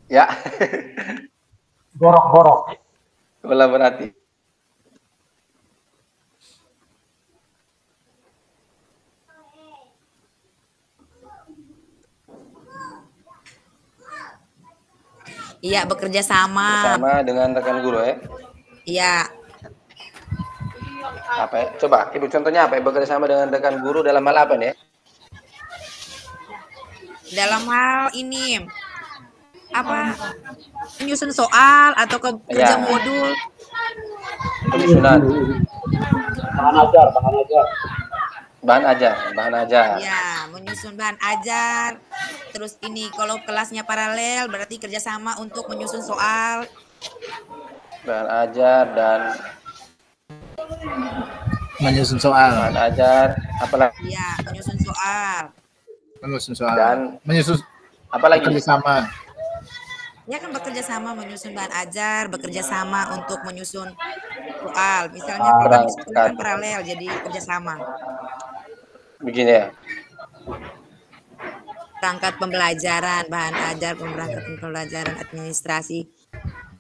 Ya. Gorok. Kolaboratif. Iya, bekerja sama. Bersama dengan rekan guru ya. Iya. Apa ya? Coba Ibu contohnya apa ya? Bekerja sama dengan rekan guru dalam hal apa nih ya? Dalam hal ini apa? Menyusun soal atau kerja modul. Penyusunan. Bahan ajar. Ya, menyusun bahan ajar. Terus ini kalau kelasnya paralel berarti kerjasama untuk menyusun soal. Bahan ajar dan menyusun soal. Bahan ajar, apalagi? Iya, menyusun soal. Dan menyusun apalagi? Kerjasama. Ya kan bekerja sama menyusun bahan ajar, bekerja sama untuk menyusun soal. Misalnya kita kan paralel jadi kerjasama. Begini ya. Perangkat pembelajaran, bahan ajar, pemberangkatan pembelajaran, administrasi.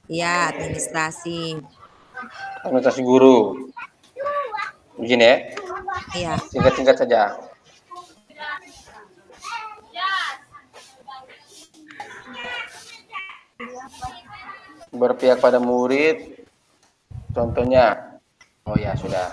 Ya, administrasi. Administrasi guru. Begini ya. Iya. Singkat-singkat saja. Berpihak pada murid. Contohnya. Oh ya, sudah.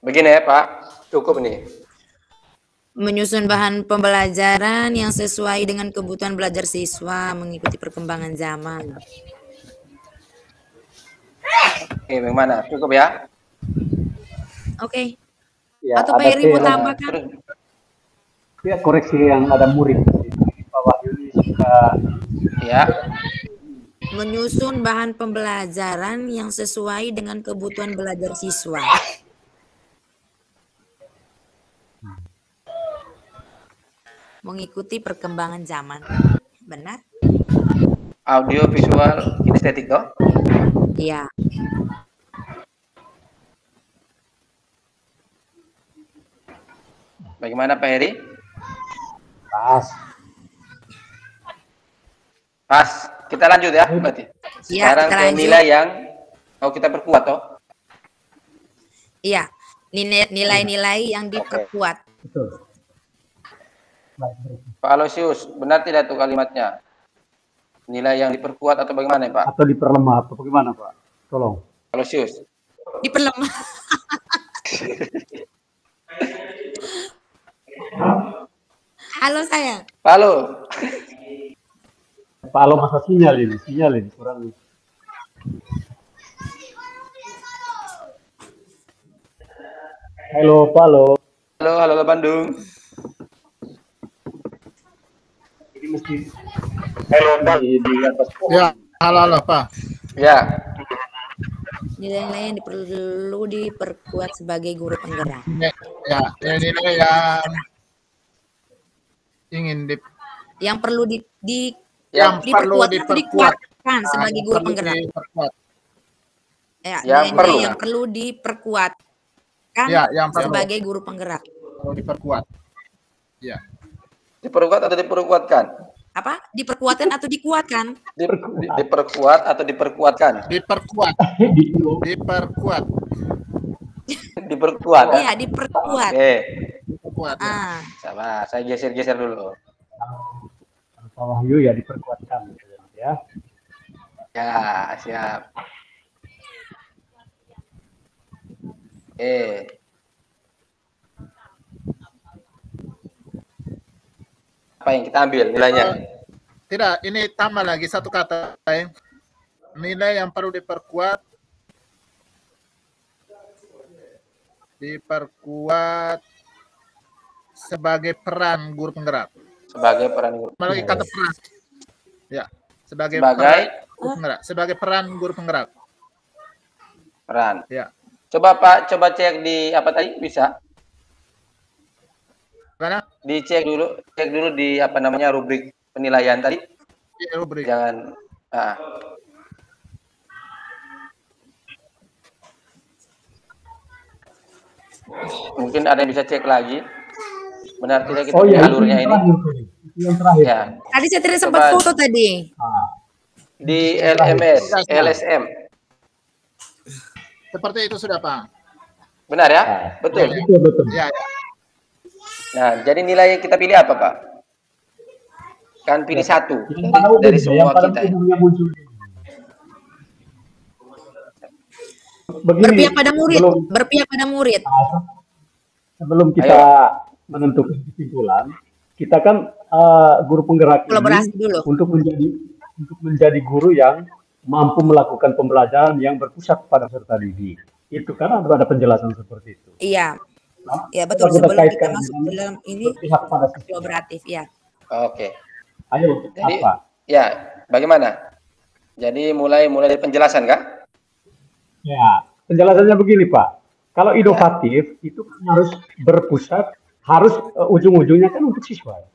Begini ya Pak, cukup nih. Menyusun bahan pembelajaran yang sesuai dengan kebutuhan belajar siswa, mengikuti perkembangan zaman. Oke, bagaimana? Cukup ya? Oke. Ya, atau Pak Heri mau tambahkan? Ya, koreksi yang ada murid. Pak Wahyu ini suka ya. Menyusun bahan pembelajaran yang sesuai dengan kebutuhan belajar siswa. mengikuti perkembangan zaman. Benar? Audio, visual, kinestetik toh? Iya. Bagaimana Pak Heri? Pas. Kita lanjut ya berarti. Sekarang ke nilai yang mau kita perkuat toh? Iya. Nilai-nilai yang diperkuat. Betul. Pak Aloysius, benar tidak tuh kalimatnya? Nilai yang diperkuat atau bagaimana Pak? Atau diperlemah atau bagaimana Pak? Tolong. Aloysius. Diperlemah. Halo sayang. Halo. Pak Alo masa sinyal ini kurang. Halo Pak Alo. Halo Bandung. Ini mesti. Halo Pak. Ya, halo Pak. Ya. Nilai-nilai yang perlu diperkuat sebagai guru penggerak. Ya, nilai yang ingin yang perlu diperkuat dikuatkan sebagai guru penggerak. Ya, yang perlu diperkuatkan sebagai guru penggerak. Diperkuat. Ya. Diperkuat atau diperkuatkan? Apa? Diperkuatkan atau dikuatkan? Diperkuat atau diperkuatkan? Diperkuat. Diperkuat. Iya, diperkuat. Oke. Diperkuat. Sabar, saya geser-geser dulu. Pak Wahyu ya diperkuatkan ya. Ya, siap. Apa yang kita ambil nilainya? Tidak, ini tambah lagi satu kata. Nilai yang perlu diperkuat sebagai peran guru penggerak. Sebagai peran guru. Lagi kata peran. Ya, sebagai peran guru penggerak. Peran. Ya. Coba Pak, coba cek di apa tadi bisa? Mana? Cek dulu di apa namanya rubrik penilaian tadi. Ya, rubrik. Jangan. Mungkin ada yang bisa cek lagi. Benar tidak kita alurnya ini? Yang terakhir. Ya. Tadi saya tidak sempat foto tadi. Di LSM. Seperti itu sudah Pak. Benar ya? Betul. Betul. Ya. Nah, jadi nilai yang kita pilih apa Pak? Kan pilih satu dari semua kita. Berpihak pada murid. Sebelum kita menentukan kesimpulan, kita kan guru penggerak kolaborasi dulu untuk menjadi guru yang mampu melakukan pembelajaran yang berpusat pada peserta didik. Itu kan ada penjelasan seperti itu. Iya. Ya betul, sebelum kita masuk dalam ini kolaboratif ya. Oke. Ayo, jadi, apa? Ya, bagaimana? Jadi mulai dari penjelasan kah? Ya, penjelasannya begini Pak. Kalau inovatif itu harus berpusat, harus ujung-ujungnya kan untuk siswa.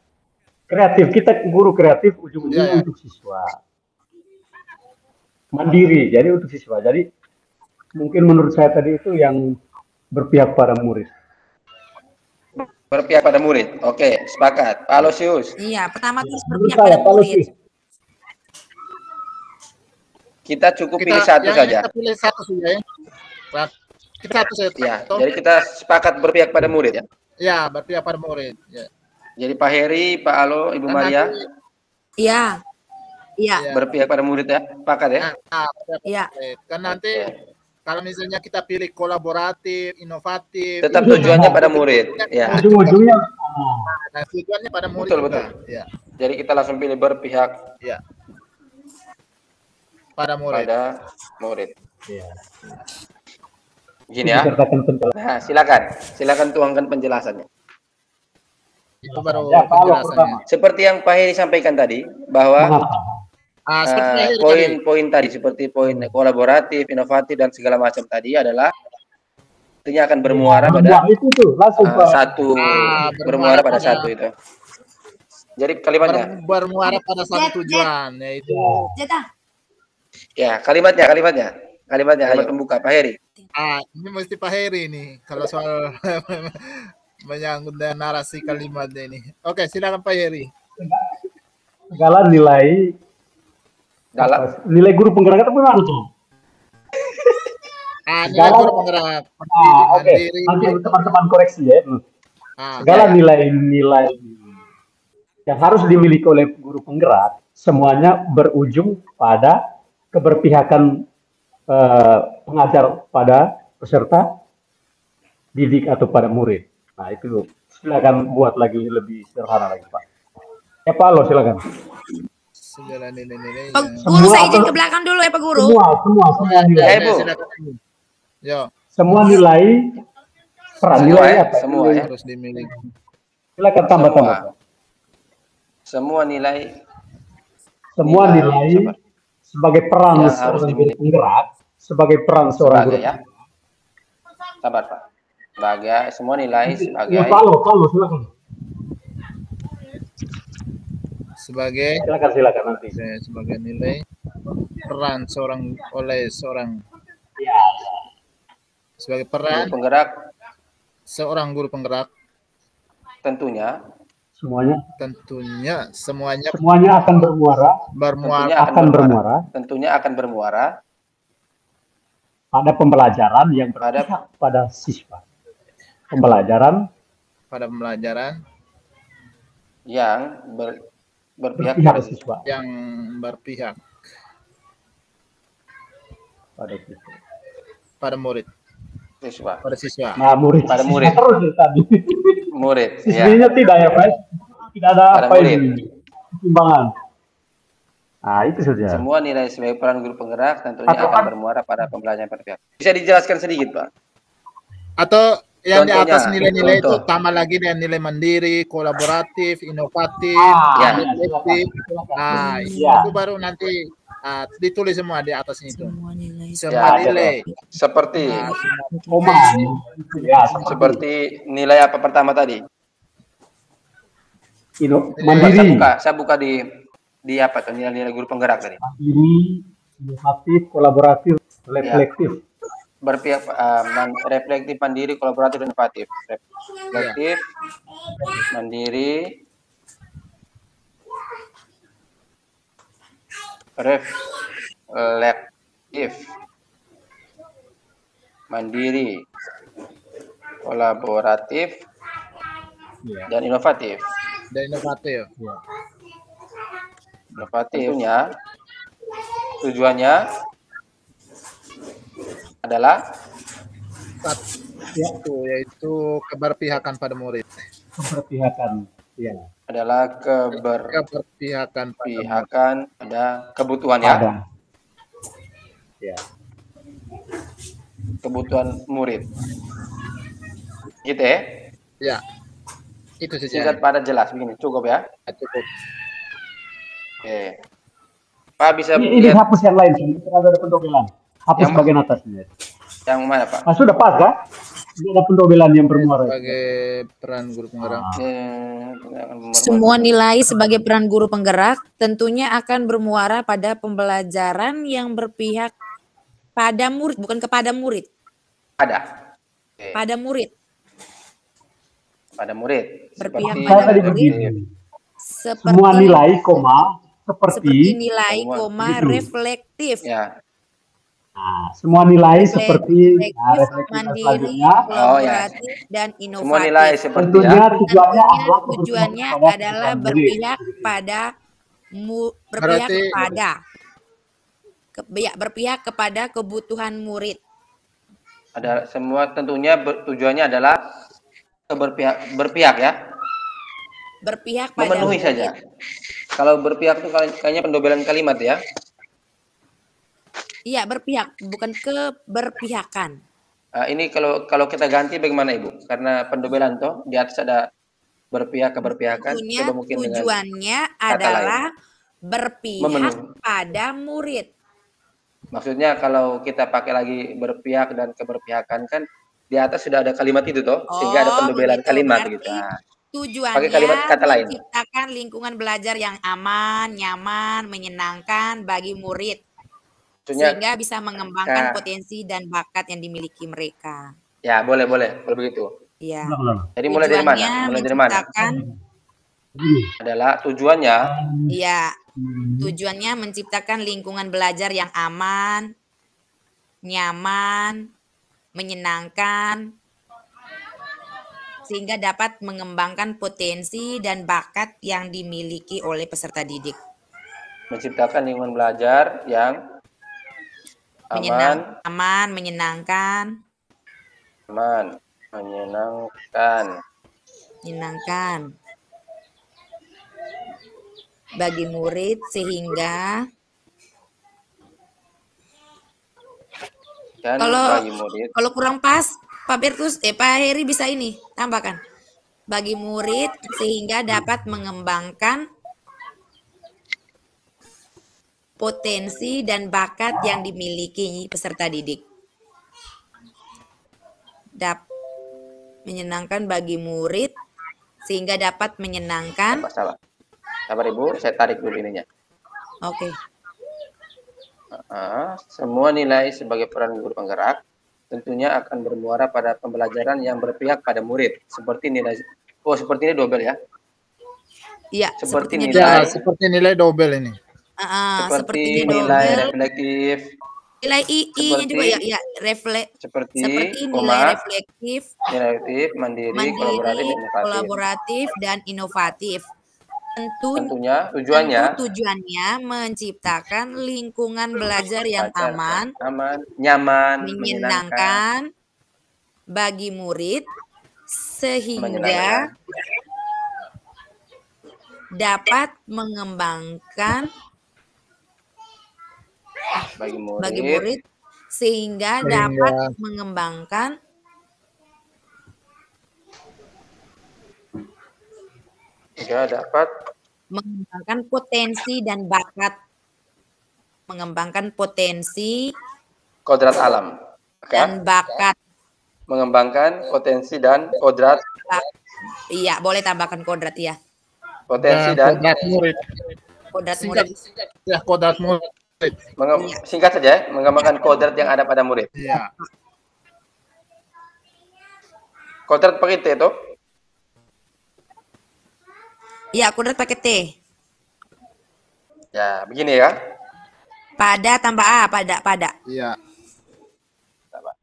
Kreatif, kita guru kreatif ujung-ujungnya untuk siswa. Mandiri, jadi untuk siswa. Jadi mungkin menurut saya tadi itu yang berpihak pada murid. Berpihak pada murid. Oke, sepakat. Pak Aloysius. Iya, pertama harus berpihak pada murid. Kita cukup pilih satu saja. Kita pilih satu saja ya. Kita satu saja. Ya, jadi kita sepakat berpihak pada murid ya. Ya, berpihak pada murid. Ya. Jadi Pak Heri, Pak Alo, Ibu Maria. Iya. Iya. Berpihak pada murid ya. Sepakat ya. Iya. Kan nanti kalau misalnya kita pilih kolaboratif, inovatif, tetap tujuannya pada murid. Ya. Ujung-ujungnya. Nah, tujuannya pada murid. Betul. Ya. Jadi kita langsung pilih berpihak. Ya. Pada murid. Ya. Gini ya. Nah, silakan tuangkan penjelasannya. Itu baru penjelasannya. Seperti yang Pak Heri sampaikan tadi bahwa poin-poin tadi seperti poin kolaboratif, inovatif dan segala macam tadi adalah artinya akan bermuara pada satu bermuara pada satu itu. Jadi kalimatnya bermuara pada satu tujuan, yaitu ya kalimatnya kalimat pembuka Pak Heri. Ini mesti Pak Heri nih kalau soal menyangkut dengan narasi kalimatnya ini. Oke, silakan Pak Heri. Segala nilai guru penggerak itu benar tuh. Nilai guru penggerak. Oke. Nanti teman-teman koreksi ya. Segala nilai-nilai yang harus dimiliki oleh guru penggerak semuanya berujung pada keberpihakan pengajar pada peserta didik atau pada murid. Nah itu silakan buat lagi lebih sederhana lagi Pak. Ya Pak Lo silakan. Segala nilai-nilai. Pak Guru saya izin ke belakang dulu ya Pak Guru. Semua nilai. Semua nilai peran nilai apa? Semua ya. Harus dimiliki. Silakan tambah. Semua nilai sebagai peran seorang guru penggerak, sebagai peran seorang guru. Ya. Sabar Pak. Sebagai semua nilai sebagai. Ya Pak Lo silakan. Silakan nanti. Sebagai nilai peran oleh seorang sebagai peran guru penggerak seorang guru penggerak tentunya semuanya akan bermuara pada pembelajaran yang berpihak pada siswa. Pembelajaran yang berpihak pada siswa. Yang berpihak pada siswa. Pada murid. Siswa. Pada siswa. Nah, murid. Pada murid. Terus tadi. Murid. Siswinya tidak ya, Pak? Tidak ada apa ini. Timbangan. Nah, itu saja. Semua nilai sebagai peran guru penggerak tentunya akan bermuara pada pembelajaran berpihak. Bisa dijelaskan sedikit, Pak? Atau yang di atas nilai-nilai itu tambah lagi dengan nilai mandiri, kolaboratif, inovatif, reflektif. Itu baru nanti ditulis semua di atasnya itu. Semua nilai. Seperti seperti nilai apa pertama tadi? Mandiri. Saya buka di apa tuh nilai-nilai guru penggerak tadi? Mandiri, inovatif, kolaboratif, reflektif. Berpihak, reflektif, mandiri, kolaboratif, dan inovatif. Reflektif, mandiri, kolaboratif, dan inovatif. Inovatifnya tujuannya adalah yaitu keberpihakan pada murid. Adalah keberpihakan pada kebutuhan kebutuhan murid. Gitu ya? Ya. Itu saja. Singkat padat jelas begini, cukup ya? Cukup. Oke. Pak bisa ini hapus yang lain, ada pendobelan. Hapus bagian atasnya. Yang mana Pak? Sudah pas kan? Ini ada pendobelan yang bermuara. Sebagai peran guru penggerak. Semua nilai sebagai peran guru penggerak tentunya akan bermuara pada pembelajaran yang berpihak pada murid, bukan kepada murid. Pada murid. Pada murid. Berpihak pada murid. Semua nilai, seperti nilai, reflektif. Ya. Nah, semua nilai seperti mandiri, kolaboratif, dan inovatif. Semua nilai seperti tujuannya adalah berpihak kepada kebutuhan murid. Ada semua tentunya tujuannya adalah berpihak ya. Berpihak pada memenuhi murid. Saja. Kalau berpihak itu kayaknya pendobelan kalimat ya. Iya, berpihak, bukan keberpihakan. Ini kalau kita ganti bagaimana Ibu? Karena pendobelan toh di atas ada keberpihakan. Tujuannya adalah berpihak pada murid. Maksudnya kalau kita pakai lagi berpihak dan keberpihakan kan di atas sudah ada kalimat itu toh, sehingga ada pendobelan kalimat gitu. Tujuannya kata lain. menciptakan lingkungan belajar yang aman, nyaman, menyenangkan bagi murid. Sehingga bisa mengembangkan potensi dan bakat yang dimiliki mereka. Ya, boleh kalau begitu. Iya. Jadi mulai dari mana? Adalah tujuannya. Iya. Tujuannya menciptakan lingkungan belajar yang aman, nyaman, menyenangkan, sehingga dapat mengembangkan potensi dan bakat yang dimiliki oleh peserta didik. Menciptakan lingkungan belajar yang aman, menyenangkan, bagi murid sehingga kalau kurang pas Pak Bertus, Pak Heri bisa ini tambahkan. Bagi murid sehingga dapat mengembangkan potensi dan bakat yang dimiliki peserta didik. Menyenangkan bagi murid sehingga dapat menyenangkan. Sabar Ibu, saya tarik dulu ininya. Oke. Semua nilai sebagai peran guru penggerak tentunya akan bermuara pada pembelajaran yang berpihak pada murid. Seperti nilai, seperti ini double ya? Iya, seperti nilai double ini. Seperti nilai reflektif. Nilai I-nya juga ya, seperti nilai reflektif, mandiri, kolaboratif dan inovatif. Tentunya tujuannya menciptakan lingkungan belajar yang aman, nyaman, menyenangkan bagi murid sehingga dapat mengembangkan bagi murid sehingga dapat mengembangkan potensi dan bakat, mengembangkan potensi kodrat alam dan bakat, mengembangkan potensi dan kodrat. Iya, boleh tambahkan kodrat ya. Potensi dan kodrat murid. Ya, kodrat murid. Singkat saja, mengembangkan kodrat yang ada pada murid. Iya. Kodrat pakai T itu? Iya, kodrat pakai T. Ya, begini ya. Pada tambah A, pada. Iya. Sabar.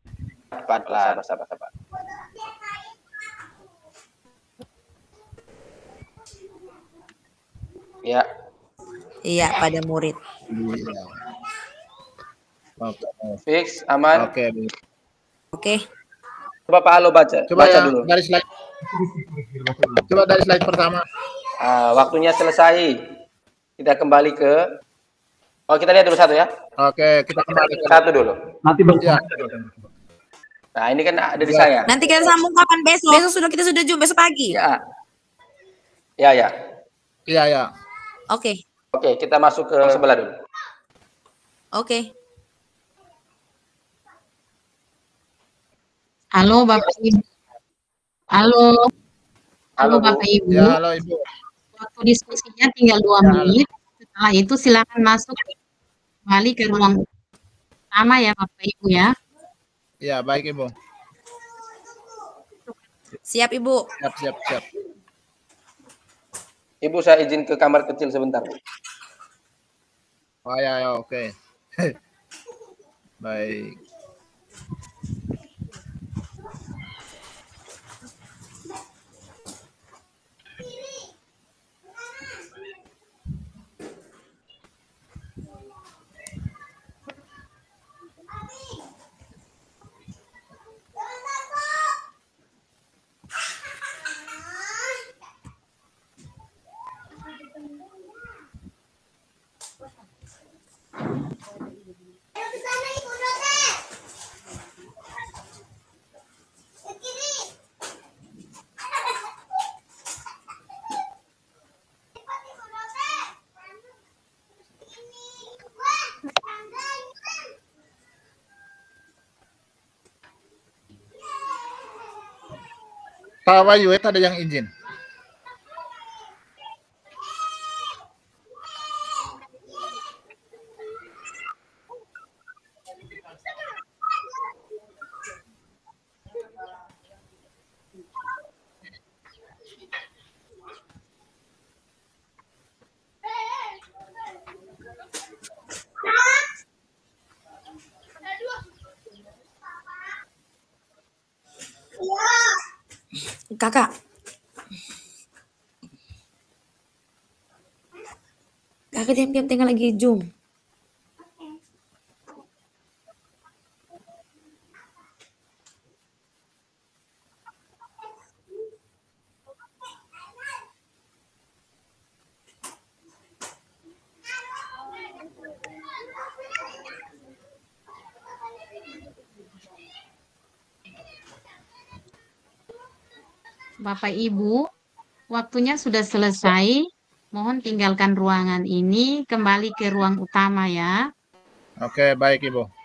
Ya. Iya, pada murid. Fix, aman. Oke. Coba Pak Alo baca dulu. Dari slide. Coba dari slide pertama. Waktunya selesai. Kita kembali ke. Kita lihat dulu satu ya. Oke, kita kembali ke satu dulu. Nanti Nah, ini kan ada di saya. Nanti kita sambung kapan besok? Kita sudah jumpa besok pagi. Ya. Iya. Oke, kita masuk ke sebelah dulu. Oke. Halo Bapak Ibu. Halo Bapak Ibu. Ya, halo Ibu. Waktu diskusinya tinggal 2 menit. Setelah itu silakan masuk kembali ke ruang utama ya Bapak Ibu ya. Ya, baik Ibu. Siap Ibu. Siap. Ibu, saya izin ke kamar kecil sebentar. Oh ya, oke. Baik. Pak Wayu, ada yang izin? Kakak. Kakak diam-diam tinggal lagi Zoom. Bapak Ibu, waktunya sudah selesai. Mohon tinggalkan ruangan ini, kembali ke ruang utama ya. Oke, baik Ibu.